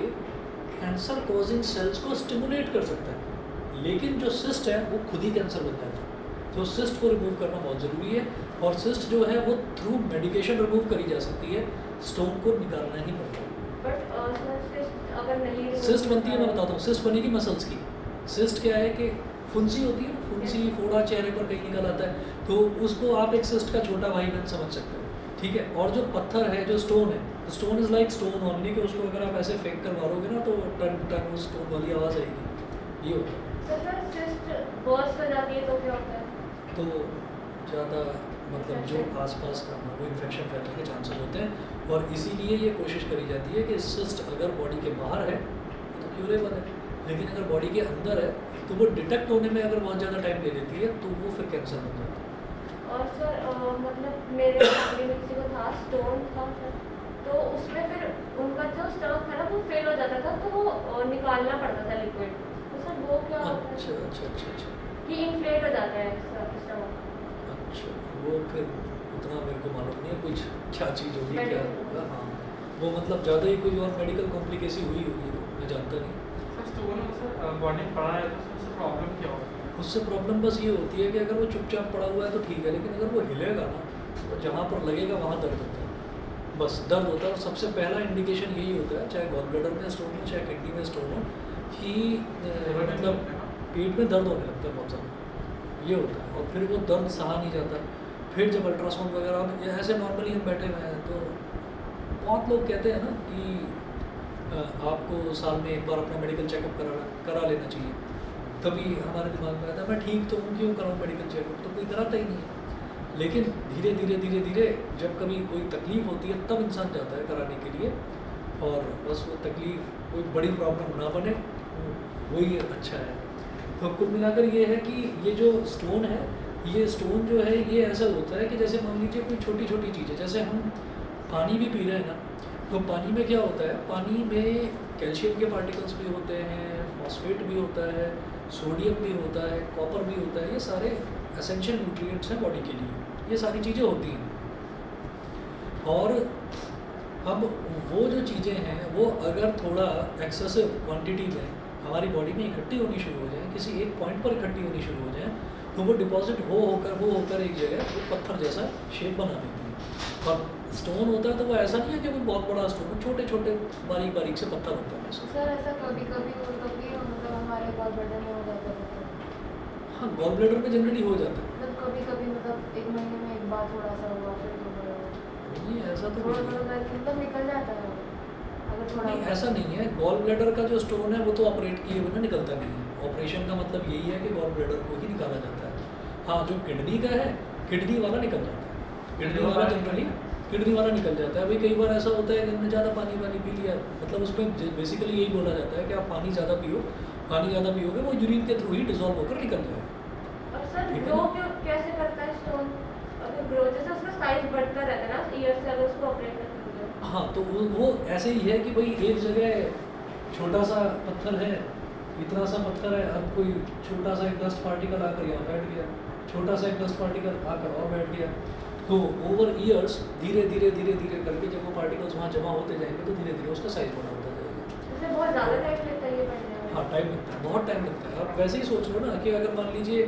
कैंसर कॉजिंग सेल्स को स्टिमुलेट कर सकता है, लेकिन जो सिस्ट है वो खुद ही कैंसर बन जाता है। तो सिस्ट को रिमूव करना बहुत ज़रूरी है, और सिस्ट जो है वो थ्रू मेडिकेशन रिमूव करी जा सकती है, स्टोन को निकालना ही पड़ता है। बट सिस्ट अगर नहीं remove सिस्ट बनती है, मैं होता बताता हूँ, सिस्ट बनेगी मसल्स की। सिस्ट क्या है कि फुंसी होती है ना, फुंसी फोड़ा चेहरे पर कहीं निकल आता है, तो उसको आप एक सिस्ट का छोटा भाई बहन समझ सकते हो, ठीक है। और जो पत्थर है, जो स्टोन है, stone is like stone only, कि उसको अगर आप ऐसे फेंक कर मारोगे ना तो टन टन उस स्टोन वाली आवाज़ आएगी, ये होता है। तो सर सिस्ट बर्स्ट हो जाती है तो क्या होता है? तो ज़्यादा मतलब जो आसपास का वो इन्फेक्शन फैलने के चांसेस होते हैं, और इसीलिए ये कोशिश करी जाती है कि सिस्ट अगर बॉडी के बाहर है तो क्यूरेबल है, लेकिन अगर बॉडी के अंदर है तो वो डिटेक्ट होने में अगर बहुत ज़्यादा टाइम ले लेती है तो वो फिर कैंसर बन जाता है। और सर मतलब मेरे फैमिली में किसी को था, स्टोन था सर, तो उसमें फिर उनका जो स्टमक था ना वो फेल हो जाता था, तो वो निकालना पड़ता था लिक्विड, तो सर वो क्या होता अच्छा है अच्छा अच्छा अच्छा कि इन्फ्लेट हो जाता है स्टमक? अच्छा, वो फिर उतना मेरे को मालूम नहीं है कुछ क्या चीज़ होगी, क्या होगा। हाँ, वो मतलब ज़्यादा ही कोई और मेडिकल कॉम्प्लिकेशन हुई होगी, मैं जानता नहीं। सर स्टोन सर बॉडी में पड़ा है तो उससे प्रॉब्लम क्या होगी? उससे प्रॉब्लम बस ये होती है कि अगर वो चुपचाप पड़ा हुआ है तो ठीक है, लेकिन अगर वो हिलेगा ना तो जहाँ पर लगेगा वहाँ दर्द होता है, बस दर्द होता है। और सबसे पहला इंडिकेशन यही होता है, चाहे गॉल ब्लैडर में स्टोन हो चाहे किडनी में स्टोन हो, कि मतलब पेट में दर्द होने लगता है बहुत ज़्यादा, ये होता है। और फिर वो दर्द सहा नहीं जाता। फिर जब अल्ट्रासाउंड वगैरह में ऐसे नॉर्मली हम बैठे हुए हैं तो बहुत लोग कहते हैं ना कि आपको साल में एक बार अपना मेडिकल चेकअप करा लेना चाहिए, तभी हमारे दिमाग में आता है मैं ठीक तो हूँ, क्यों कराऊँ मेडिकल चेकअप, तो कोई कराता ही नहीं है। लेकिन धीरे धीरे धीरे धीरे जब कभी कोई तकलीफ़ होती है तब इंसान जाता है कराने के लिए, और बस वो तकलीफ़ कोई बड़ी प्रॉब्लम ना बने, वही अच्छा है। तो कुल मिलाकर ये है कि ये जो स्टोन है, ये स्टोन जो है ये ऐसा होता है कि जैसे मान लीजिए कोई छोटी छोटी चीज़ें, जैसे हम पानी भी पी रहे हैं ना, तो पानी में क्या होता है, पानी में कैल्शियम के पार्टिकल्स भी होते हैं, फॉस्फेट भी होता है, सोडियम भी होता है, कॉपर भी होता है, ये सारे एसेंशियल न्यूट्रिएंट्स हैं बॉडी के लिए, ये सारी चीज़ें होती हैं। और अब वो जो चीज़ें हैं वो अगर थोड़ा एक्सेसिव क्वांटिटी में हमारी बॉडी में इकट्ठी होनी शुरू हो जाए, किसी एक पॉइंट पर इकट्ठी होनी शुरू हो जाए, तो वो डिपॉजिट हो होकर एक जगह वो पत्थर जैसा शेप बना देती है। और स्टोन होता है तो वो ऐसा नहीं है कि वो बहुत बड़ा स्टोन है, छोटे छोटे बारीक बारीक से पत्थर होता है वैसे। सर ऐसा कभी कभी और कभी मतलब हमारे गॉल ब्लैडर में हो जाता है, हाँ, गॉल ब्लैडर में जनरली हो जाता है। मतलब कभी कभी मतलब एक महीने में एक बार थोड़ा सा हुआ, फिर नहीं, ऐसा तो थोड़ा कुछ थोड़ा नहीं। करके मतलब निकल जाता है अगर थोड़ा नहीं, ऐसा नहीं है। गॉल ब्लैडर का जो स्टोन है वो तो ऑपरेट किए बिना निकलता नहीं है। ऑपरेशन का मतलब यही है कि गॉल ब्लैडर को ही निकाला जाता है। हाँ, जो किडनी का है, किडनी वाला निकल जाता है, किडनी वाला जनरली किडनी वाला निकल जाता है। भाई कई बार ऐसा होता है कि हमने ज़्यादा पानी पी लिया, मतलब उसमें बेसिकली यही बोला जाता है कि आप पानी ज़्यादा पियोगे वो यूरिन के थ्रू ही डिजॉल्व होकर निकल जाएगा। और सर ठीक है ग्रो ना? कैसे करता है स्टोन? अगर ग्रो जैसे उसका साइज बढ़ता रहता है ना ईयर से, अगर उसको ऑपरेट करते हैं तो। हाँ, तो वो ऐसे ही है कि भाई एक जगह छोटा सा पत्थर है, इतना सा पत्थर है, अब कोई छोटा सा एक डस्ट पार्टिकल आकर यहाँ बैठ गया, छोटा सा एक डस्ट पार्टिकल आकर और बैठ गया, तो ओवर ईयर्स धीरे धीरे करके जब वो पार्टिकल्स वहाँ जमा होते जाएंगे तो धीरे धीरे उसका साइज बड़ा होता जाएगा। इसमें बहुत ज़्यादा टाइम लगता है ये बढ़ने में। हाँ, टाइम लगता है, बहुत टाइम लगता है। आप वैसे ही सोच लो ना कि अगर मान लीजिए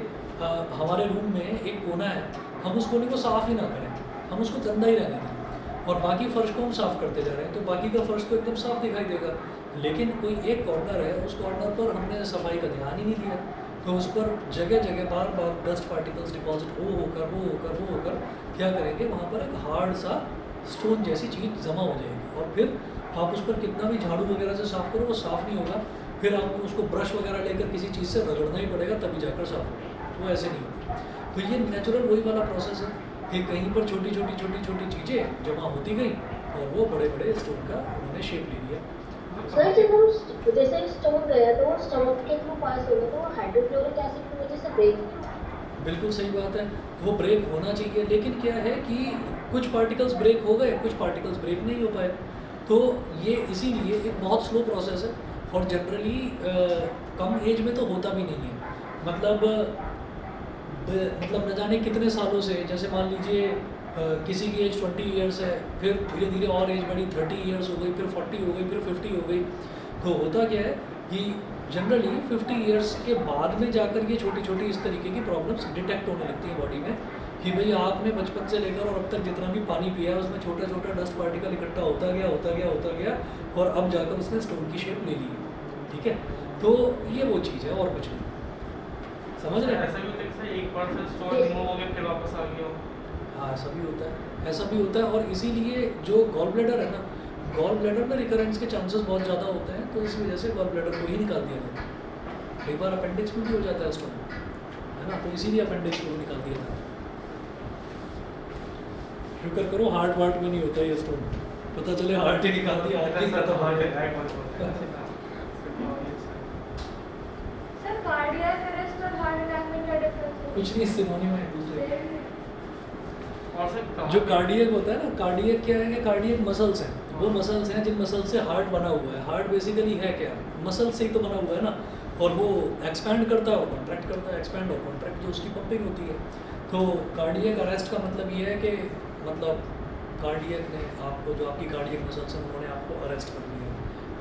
हमारे रूम में एक कोना है, हम उस कोने को साफ़ ही ना करें, हम उसको गंदा ही रहने दें और बाकी फर्श को हम साफ़ करते जा रहे हैं, तो बाकी का फर्श तो एकदम साफ़ दिखाई देगा। लेकिन कोई एक कॉर्नर है, उस कॉर्नर पर हमने सफाई का ध्यान ही नहीं दिया, तो उस पर जगह जगह बार बार डस्ट पार्टिकल्स डिपॉजिट हो होकर क्या करेंगे, वहाँ पर एक हार्ड सा स्टोन जैसी चीज़ जमा हो जाएगी और फिर आप उस पर कितना भी झाड़ू वगैरह से साफ़ करो वो साफ़ नहीं होगा, फिर आपको उसको ब्रश वगैरह लेकर किसी चीज़ से रगड़ना ही पड़ेगा तभी जाकर साफ़ होगा, वो ऐसे नहीं होता। तो ये नेचुरल वही वाला प्रोसेस है कि कहीं पर छोटी छोटी चीज़ें जमा होती गई और वो बड़े बड़े स्टोन का उन्होंने शेप ले लिया। सर जब हम जैसे स्टोन गया तो वो स्टमक के थ्रू पास हो गया, तो वो हाइड्रोक्लोरिक एसिड की वजह से ब्रेक नहीं हुआ। बिल्कुल सही बात है, वो ब्रेक होना चाहिए, लेकिन क्या है कि कुछ पार्टिकल्स ब्रेक हो गए, कुछ पार्टिकल्स ब्रेक नहीं हो पाए, तो ये इसीलिए एक बहुत स्लो प्रोसेस है और जनरली कम एज में तो होता भी नहीं है। मतलब न जाने कितने सालों से, जैसे मान लीजिए किसी की एज 20 ईयर्स है, फिर धीरे धीरे और एज बढ़ी, 30 ईयर्स हो गई, फिर 40 हो गई, फिर 50 हो गई, तो होता क्या है कि जनरली 50 ईयर्स के बाद में जाकर ये छोटी छोटी इस तरीके की प्रॉब्लम्स डिटेक्ट होने लगती है बॉडी में कि भाई आपने बचपन से लेकर और अब तक जितना भी पानी पिया है उसमें छोटा छोटा डस्ट पार्टिकल इकट्ठा होता गया और अब जाकर उसने स्टोन की शेप ले ली है। ठीक है, तो ये वो चीज़ है और कुछ नहीं, समझ रहे हैं? ऐसा भी होता है कि सर एक बार से स्टोन रिमूव हो गया फिर वापस आ गया हो। हाँ, ऐसा भी होता है, ऐसा भी होता है और इसीलिए जो गॉल ब्लैडर है ना, गॉल ब्लैडर में रिकरेंस के चांसेस बहुत ज़्यादा होते हैं, तो इस वजह से गॉल ब्लैडर को ही निकाल दिया जाता है। कई बार अपेंडिक्स में भी हो जाता है स्टोन, है ना, तो इसीलिए अपेंडिक्स को भी निकाल दिया जाता है। शुक्र करो हार्ट वार्ट में नहीं होता ये स्टोन, पता चले हार्ट ही निकाल दिया, आज ही खत्म हो गया। सर कार्डियक अरेस्ट और हार्ट अटैक में क्या डिफरेंस है? कुछ नहीं, सिनोनिम है एक दूसरे के। और सर जो कार्डियक होता है ना, कार्डियक क्या है कि कार्डियक मसल्स हैं, वो मसल्स हैं जिन मसल्स से हार्ट बना हुआ है। हार्ट बेसिकली है क्या, मसल से ही तो बना हुआ है ना, और वो एक्सपैंड करता है और कॉन्ट्रैक्ट करता है, एक्सपैंड और कॉन्ट्रैक्ट, जो उसकी पंपिंग होती है। तो कार्डियक अरेस्ट का मतलब ये है कि मतलब कार्डियक ने आपको, जो आपकी कार्डियक मसल्स हैं उन्होंने आपको अरेस्ट कर लिया है।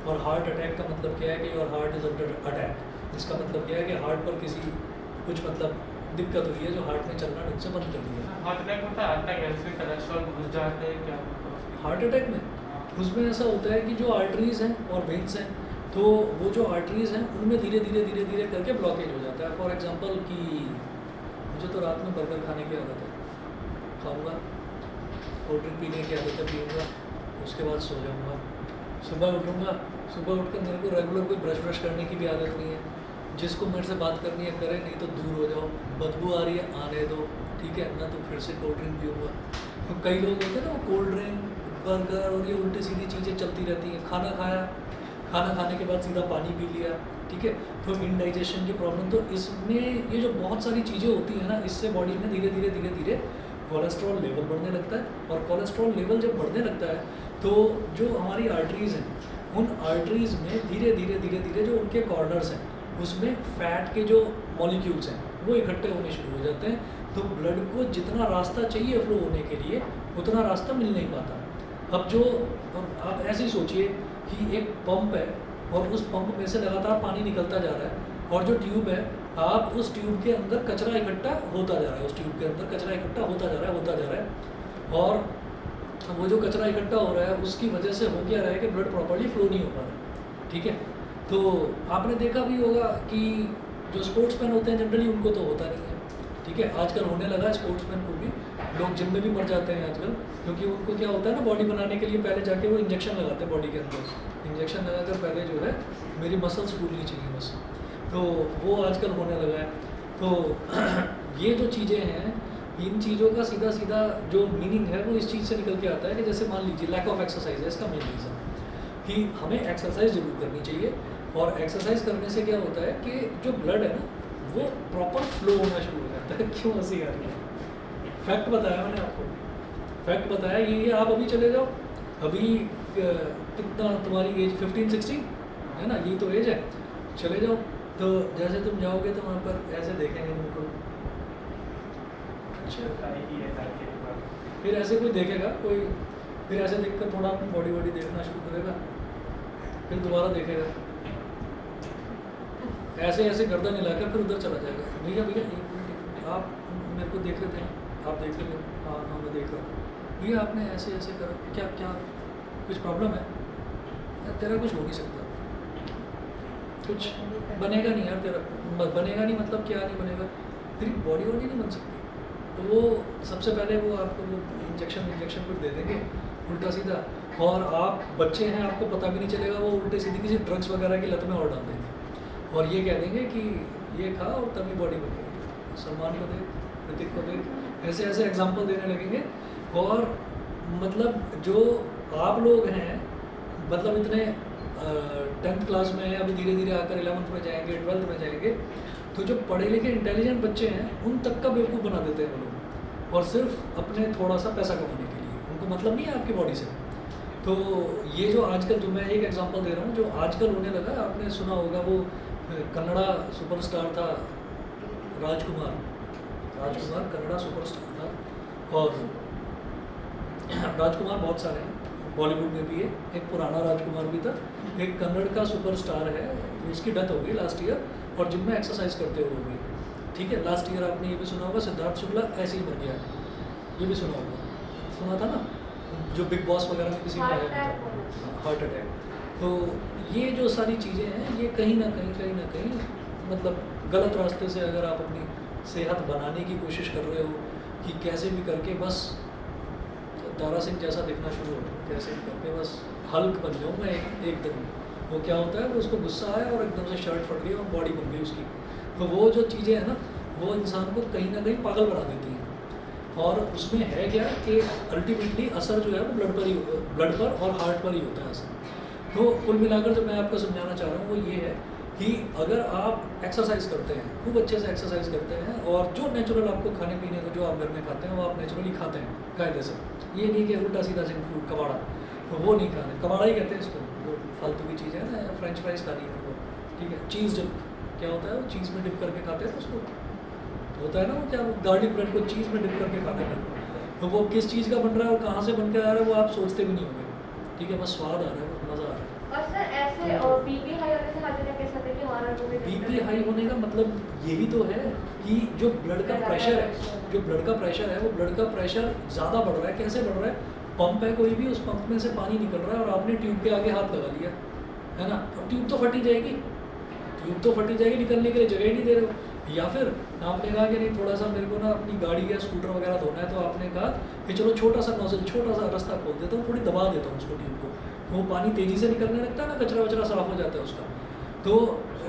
और हार्ट अटैक का मतलब क्या है कि your heart is under attack, जिसका मतलब क्या है कि हार्ट पर किसी कुछ मतलब दिक्कत हुई है जो हार्ट ने चलना ढंग से बंद कर दिया है। हार्ट अटैक होता है, अटैक ऐसे कोलेस्ट्रॉल घुस जाते हैं क्या? हार्ट अटैक में उसमें ऐसा होता है कि जो आर्टरीज हैं और वेन्स हैं, तो वो जो आर्टरीज हैं उनमें धीरे धीरे करके ब्लॉकेज हो जाता है। फॉर एग्जांपल कि मुझे तो रात में बर्गर खाने की आदत है, खाऊंगा, कोल्ड ड्रिंक पीने की आदत है, पीऊँगा, उसके बाद सो जाऊँगा, सुबह उठूँगा, सुबह उठकर मेरे को रेगुलर कोई ब्रश करने की भी आदत नहीं है। जिसको मेरे से बात करनी है करे, नहीं तो दूर हो जाओ, बदबू आ रही है आने दो, ठीक है ना, तो फिर से कोल्ड ड्रिंक पीऊँगा। तो कई लोग होते हैं ना, वो कोल्ड ड्रिंक, बर्गर और ये उल्टी सीधी चीज़ें चलती रहती हैं। खाना खाया, खाना खाने के बाद सीधा पानी पी लिया, ठीक है, तो इनडाइजेशन की प्रॉब्लम। तो इसमें ये जो बहुत सारी चीज़ें होती हैं ना, इससे बॉडी में धीरे धीरे कोलेस्ट्रॉल लेवल बढ़ने लगता है। और कोलेस्ट्रॉल लेवल जब बढ़ने लगता है तो जो हमारी आर्टरीज़ हैं, उन आर्टरीज़ में धीरे धीरे जो उनके कॉर्नर्स हैं उसमें फैट के जो मॉलिक्यूल्स हैं वो इकट्ठे होने शुरू हो जाते हैं। तो ब्लड को जितना रास्ता चाहिए फ्लो होने के लिए उतना रास्ता मिल नहीं पाता। अब आप ऐसे ही सोचिए कि एक पंप है और उस पंप में से लगातार पानी निकलता जा रहा है, और जो ट्यूब है, आप उस ट्यूब के अंदर कचरा इकट्ठा होता जा रहा है, उस ट्यूब के अंदर कचरा इकट्ठा होता जा रहा है, और वो जो कचरा इकट्ठा हो रहा है उसकी वजह से हो क्या रहा है कि ब्लड प्रॉपर्ली फ्लो नहीं हो पा रहा। ठीक है, तो आपने देखा भी होगा कि जो स्पोर्ट्समैन होते हैं जनरली उनको तो होता नहीं है। ठीक है, आजकल होने लगा है स्पोर्ट्समैन को भी, लोग जिम में भी मर जाते हैं आजकल, क्योंकि उनको क्या होता है ना, बॉडी बनाने के लिए पहले जाके वो इंजेक्शन लगाते हैं बॉडी के अंदर, इंजेक्शन लगाकर पहले जो है मेरी मसल्स फूलनी चाहिए बस, तो वो आजकल होने लगा है। तो ये जो चीज़ें हैं इन चीज़ों का सीधा सीधा जो मीनिंग है वो इस चीज़ से निकल के आता है कि जैसे मान लीजिए लैक ऑफ एक्सरसाइज है इसका मेन रीज़न, कि हमें एक्सरसाइज जरूर करनी चाहिए। और एक्सरसाइज करने से क्या होता है कि जो ब्लड है ना वो प्रॉपर फ्लो होना शुरू हो जाता है। क्यों हंसी आ रही है? फैक्ट बताया मैंने आपको, फैक्ट बताया ये आप अभी चले जाओ, अभी कितना तुम्हारी एज 15-16 है ना, ये तो एज है, चले जाओ तो जैसे तुम जाओगे तो वहाँ पर ऐसे देखेंगे तुमको, अच्छा फिर ऐसे कोई देखेगा कोई, फिर ऐसे देखकर थोड़ा अपनी बॉडी वॉडी देखना शुरू करेगा, फिर दोबारा देखेगा, ऐसे ऐसे गर्दन हिलाकर फिर उधर चला जाएगा, भैया भैया एक मिनट आप मेरे को देख रहे थे ना, आप देख रहे थे, हाँ हाँ मैं देख रहा हूँ, भैया आपने ऐसे ऐसे करा, क्या क्या कुछ प्रॉब्लम है? यार तेरा कुछ हो नहीं सकता, कुछ बनेगा नहीं यार तेरा, बनेगा नहीं मतलब क्या नहीं बनेगा, तेरी बॉडी वॉडी नहीं बन सकती। तो वो सबसे पहले वो आपको वो इंजेक्शन कुछ दे देंगे उल्टा सीधा, और आप बच्चे हैं आपको पता भी नहीं चलेगा, वो उल्टे सीधी किसी ड्रग्स वगैरह की लत में और डाल देंगे और ये कह देंगे कि ये खा और तभी बॉडी बनेगी। सलमान को देख, ऋतिक को देख, ऐसे ऐसे एग्जाम्पल देने लगेंगे। और मतलब जो आप लोग हैं मतलब इतने 10th क्लास में अभी धीरे धीरे आकर 11th में जाएंगे, 12th में जाएंगे, तो जो पढ़े लिखे इंटेलिजेंट बच्चे हैं उन तक का बेवकूफ़ बना देते हैं वो लोग, और सिर्फ अपने थोड़ा सा पैसा कमाने के लिए, उनको मतलब नहीं है आपकी बॉडी से। तो ये जो आजकल जो मैं एक एग्जांपल दे रहा हूँ जो आजकल होने लगा, आपने सुना होगा वो कन्नड़ा सुपरस्टार था राजकुमार कन्नड़ा सुपरस्टार था, और राजकुमार बहुत सारे हैं, बॉलीवुड में भी है, एक पुराना राजकुमार भी था, एक कन्नड़ का सुपरस्टार है, उसकी डेथ हो गई लास्ट ईयर, और जिम में एक्सरसाइज करते हुए हो गई, ठीक है। लास्ट ईयर आपने ये भी सुना होगा सिद्धार्थ शुक्ला ऐसे ही मर गया, ये भी सुना होगा, सुना था ना, जो बिग बॉस वगैरह में किसी में आया था, हार्ट अटैक। तो ये जो सारी चीज़ें हैं ये कहीं ना कहीं मतलब गलत रास्ते से अगर आप अपनी सेहत बनाने की कोशिश कर रहे हो कि कैसे भी करके बस दारा सिंह जैसा दिखना शुरू हो, कैसे भी करके बस हल्क बन जाऊँ मैं एक दिन, वो क्या होता है वो उसको गुस्सा आया और एकदम से शर्ट फट गई और बॉडी बन गई उसकी। तो वो जो चीज़ें हैं ना वो इंसान को कहीं ना कहीं पागल बना देती हैं, और उसमें है क्या कि अल्टीमेटली असर जो है वो ब्लड पर और हार्ट पर ही होता है असर। तो कुल मिलाकर जो मैं आपको समझाना चाह रहा हूँ वो ये है कि अगर आप एक्सरसाइज करते हैं, खूब अच्छे से एक्सरसाइज करते हैं, और जो नेचुरल आपको खाने पीने को जो आप घर में खाते हैं वो आप नेचुरली खाते हैं कायदे से, ये नहीं कि उल्टा सीधा जंक फूड कबाड़ा, तो वो नहीं खाते, कबाड़ा ही कहते हैं इसको, वो फालतू की चीज़ है ना, फ्रेंच फ्राइज खानी है उनको, ठीक है। चीज़ डिप क्या होता है, वो चीज़ में डिप करके खाते हैं, तो उसको होता है ना वो क्या, गार्लिक ब्रेड को चीज़ में डिप करके खाना है, तो वो किस चीज़ का बन रहा है और कहाँ से बन के आ रहा है वो आप सोचते भी नहीं होंगे, ठीक है, बस स्वाद आ रहा है, मज़ा आ रहा है। और सर ऐसे बीपी हाई होने से हार्ट अटैक कैसे होता है कि हॉरर मूवी बीपी हाई होने का मतलब यही तो है कि जो ब्लड का प्रेशर है, जो ब्लड का प्रेशर है वो ब्लड का प्रेशर ज़्यादा बढ़ रहा है। कैसे बढ़ रहा है, पंप है कोई भी, उस पंप में से पानी निकल रहा है और आपने ट्यूब के आगे हाथ लगा लिया है ना, अब ट्यूब तो फटी जाएगी, निकलने के लिए जगह ही नहीं दे रहे हो। या फिर आपने कहा कि नहीं थोड़ा सा मेरे को ना अपनी गाड़ी या स्कूटर वगैरह धोना है, तो आपने कहा कि चलो छोटा सा नोजल, छोटा सा रास्ता खोल देता हूँ, थोड़ी दबा देता हूँ उसको ट्यूब को, वो पानी तेज़ी से निकलने लगता है ना, कचरा वचरा साफ हो जाता है उसका। तो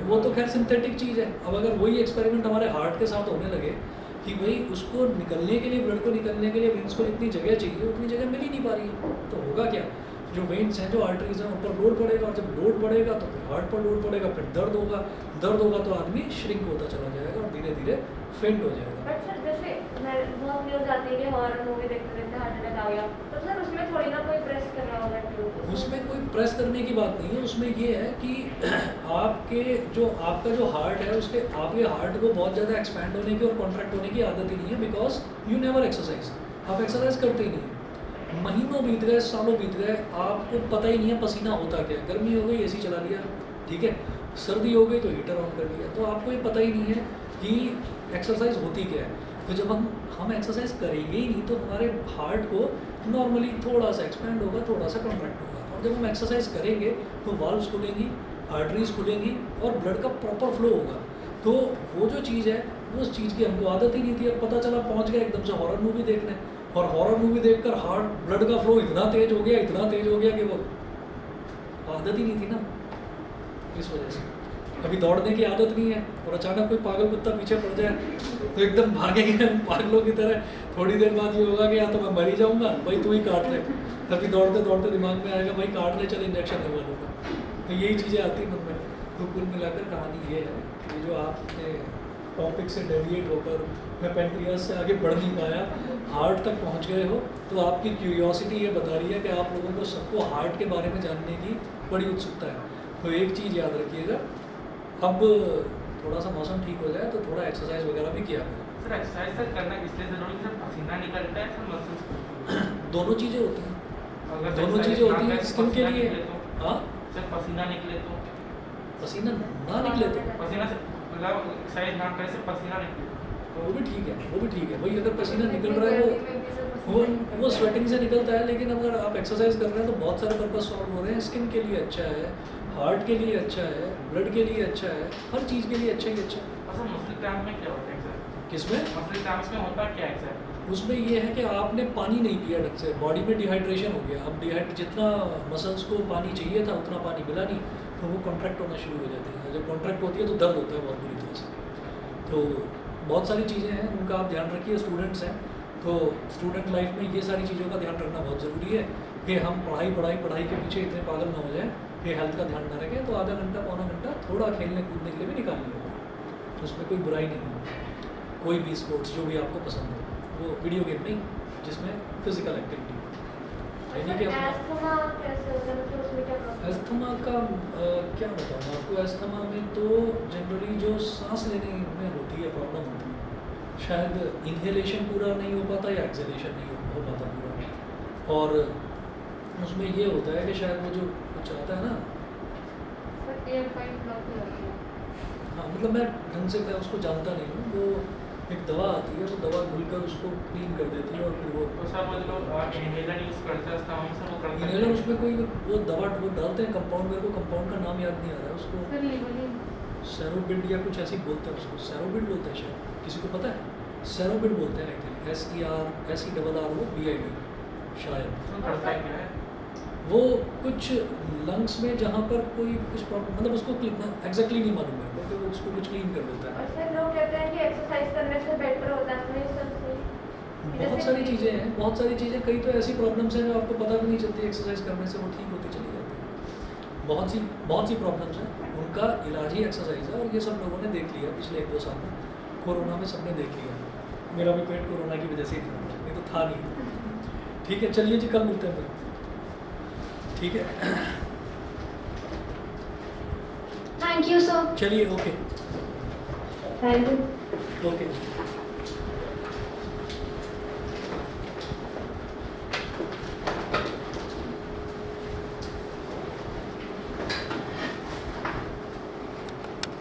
वो तो खैर सिंथेटिक चीज़ है। अब अगर वही एक्सपेरिमेंट हमारे हार्ट के साथ होने लगे कि भाई उसको निकलने के लिए, ब्लड को निकलने के लिए वेन्स को जितनी जगह चाहिए उतनी जगह मिल ही नहीं पा रही है, तो होगा क्या, जो वेन्स हैं, जो आर्टरीज हैं, ऊपर लोड पड़ेगा, और जब लोड पड़ेगा तो फिर हार्ट पर लोड पड़ेगा, फिर दर्द होगा तो आदमी श्रिंक होता चला जाएगा और धीरे धीरे फेंट हो जाएगा। बट सर जैसे बहुत न्यूज़ आती है कि हॉरर मूवी देखते देखते हार्ट अटैक आ गया, तो सर उसमें थोड़ी ना कोई प्रेस कर रहा होगा ट्यूब, उसमें कोई प्रेस करने की बात नहीं है, उसमें ये है कि आपका जो हार्ट है उसके आपके हार्ट को बहुत ज़्यादा एक्सपैंड होने की और कॉन्ट्रैक्ट होने की आदत ही नहीं है, बिकॉज यू नेवर एक्सरसाइज, आप एक्सरसाइज करते ही नहीं है, महीनों बीत गए, सालों बीत गए, आपको पता ही नहीं है पसीना होता क्या है, गर्मी हो गई एसी चला लिया, ठीक है, सर्दी हो गई तो हीटर ऑन कर लिया, तो आपको ये पता ही नहीं है कि एक्सरसाइज होती क्या है। तो जब हम एक्सरसाइज करेंगे ही नहीं तो हमारे हार्ट को नॉर्मली थोड़ा सा एक्सपैंड होगा, थोड़ा सा कॉन्ट्रैक्ट होगा, और जब हम एक्सरसाइज करेंगे तो वाल्व्स खुलेंगी, आर्टरीज खुलेंगी और ब्लड का प्रॉपर फ्लो होगा। तो वो जो चीज़ है उस चीज़ की हमको आदत ही नहीं थी, अब पता चला पहुँच गया एकदम से हॉरर मूवी देखने, और हॉरर मूवी देखकर हार्ट ब्लड का फ्लो इतना तेज हो गया कि वो आदत ही नहीं थी ना, इस वजह से। कभी दौड़ने की आदत नहीं है और अचानक कोई पागल कुत्ता पीछे पड़ जाए तो एकदम भागेंगे हम पागलों की तरह। थोड़ी देर बाद ये होगा कि या तो मैं मर ही जाऊँगा, भाई तू ही काट ले। तभी दौड़ते दौड़ते दिमाग में आएगा भाई काट ले, चल इंजेक्शन लगवा लूँगा। तो यही चीज़ें आती मन में। तो कुल मिलाकर कहानी ये है कि जो आपने टॉपिक से डेविएट होकर मैं पेनक्रियास से आगे बढ़ नहीं पाया, हार्ट तक पहुंच गए हो, तो आपकी क्यूरियोसिटी ये बता रही है कि आप लोगों को सबको हार्ट के बारे में जानने की बड़ी उत्सुकता है। तो एक चीज़ याद रखिएगा, अब थोड़ा सा मौसम ठीक हो जाए तो थोड़ा एक्सरसाइज वगैरह भी किया करें। सर एक्सरसाइज सर करना इसलिए ज़रूरी है, पसीना निकलता है सर मसल्स दोनों चीज़ें होती हैं, अगर दोनों चीज़ें होती हैं स्किन के लिए। हाँ, सर पसीना निकले तो पसीना ना निकले तो पसीना से मतलब एक्सरसाइज ना करे से पसीना निकले वो भी ठीक है, वो भी ठीक है भाई। अगर पसीना निकल रहा है वो स्वेटिंग से निकलता है, लेकिन अगर आप एक्सरसाइज कर रहे हैं तो बहुत सारे पर्पस सॉल्व हो रहे हैं। स्किन के लिए अच्छा है, हार्ट के लिए अच्छा है, ब्लड के लिए अच्छा है, हर चीज़ के लिए अच्छा ही अच्छा है। अच्छा मसल क्रैम्प में क्या होता है सर? किसमें? मसल क्रैम्प्स में होता क्या है सर? उसमें ये है कि आपने पानी नहीं पिया ढंग से, बॉडी में डिहाइड्रेशन हो गया। अब जितना मसल्स को पानी चाहिए था उतना पानी मिला नहीं, तो वो कॉन्ट्रैक्ट होना शुरू हो जाती है। जब कॉन्ट्रैक्ट होती है तो दर्द होता है बहुत बुरी तरह से। तो बहुत सारी चीज़ें हैं, उनका आप ध्यान रखिए। स्टूडेंट्स हैं तो स्टूडेंट लाइफ में ये सारी चीज़ों का ध्यान रखना बहुत ज़रूरी है कि हम पढ़ाई के पीछे इतने पागल ना हो जाएं कि हेल्थ का ध्यान ना रखें। तो आधा घंटा पौना घंटा थोड़ा खेलने कूदने के लिए भी निकाल लिया, तो उसमें कोई बुराई नहीं है। कोई भी स्पोर्ट्स जो भी आपको पसंद हो, वो वीडियो गेम नहीं जिसमें फिजिकल एक्टिविटी हो। यानी कि एस्थमा कैसे होता है, मतलब उसमें क्या प्रॉब्लम? एस्थमा का क्या बताऊँ आपको। एस्थमा में तो जनरली जो सांस लेने में होती है प्रॉब्लम होती है, शायद इन्हेलेशन पूरा नहीं हो पाता या एक्सहेलेशन नहीं हो पाता पूरा। और उसमें ये होता है कि शायद वो जो कुछ आता है ना, सर एयर पाइप ब्लॉक हो जाती है। हाँ मतलब मैं ढंग से मैं उसको जानता नहीं हूँ। वो एक दवा आती है, वो दवा घुलकर उसको क्लीन कर देती है और फिर वो तो सर वो जो इनहेलर यूज़ करते हैं उसका हम सर वो करते इन्हेलर उसमें कोई वो दवा वो डालते हैं कंपाउंड, मेरे को कंपाउड का नाम याद नहीं आ रहा है उसको। सर लिवलिन सेरोबिड या कुछ ऐसी बोलते हैं उसको, सेरोबिड बोलते हैं शायद, किसी को पता है? सेरोबिड बोलते हैं एक्चुअली, SERBID शायद। सर करता है क्या है? वो कुछ लंग्स में जहाँ पर कोई कुछ प्रॉब्लम, मतलब उसको एग्जैक्टली नहीं मालूम है क्योंकि वो उसको कुछ क्लीन कर देता है। और सर लोग कहते हैं कि एक्सरसाइज करने से बेटर होता है, अपने सबसे बहुत सारी चीज़ें हैं, बहुत सारी चीज़ें। कई तो ऐसी प्रॉब्लम्स हैं जो आपको पता भी नहीं चलती, एक्सरसाइज करने से वो ठीक होती चली जाती है। बहुत सी प्रॉब्लम्स हैं, उनका इलाज ही एक्सरसाइज है। और ये सब लोगों ने देख लिया पिछले 1-2 साल में, कोरोना में सबने देख लिया। मेरा भी पेट कोरोना की वजह से ही था, नहीं तो था नहीं। ठीक है, चलिए जी, कल मिलते हैं फिर। ठीक है, थैंक यू सर। चलिए, ओके थैंक यू। ओके।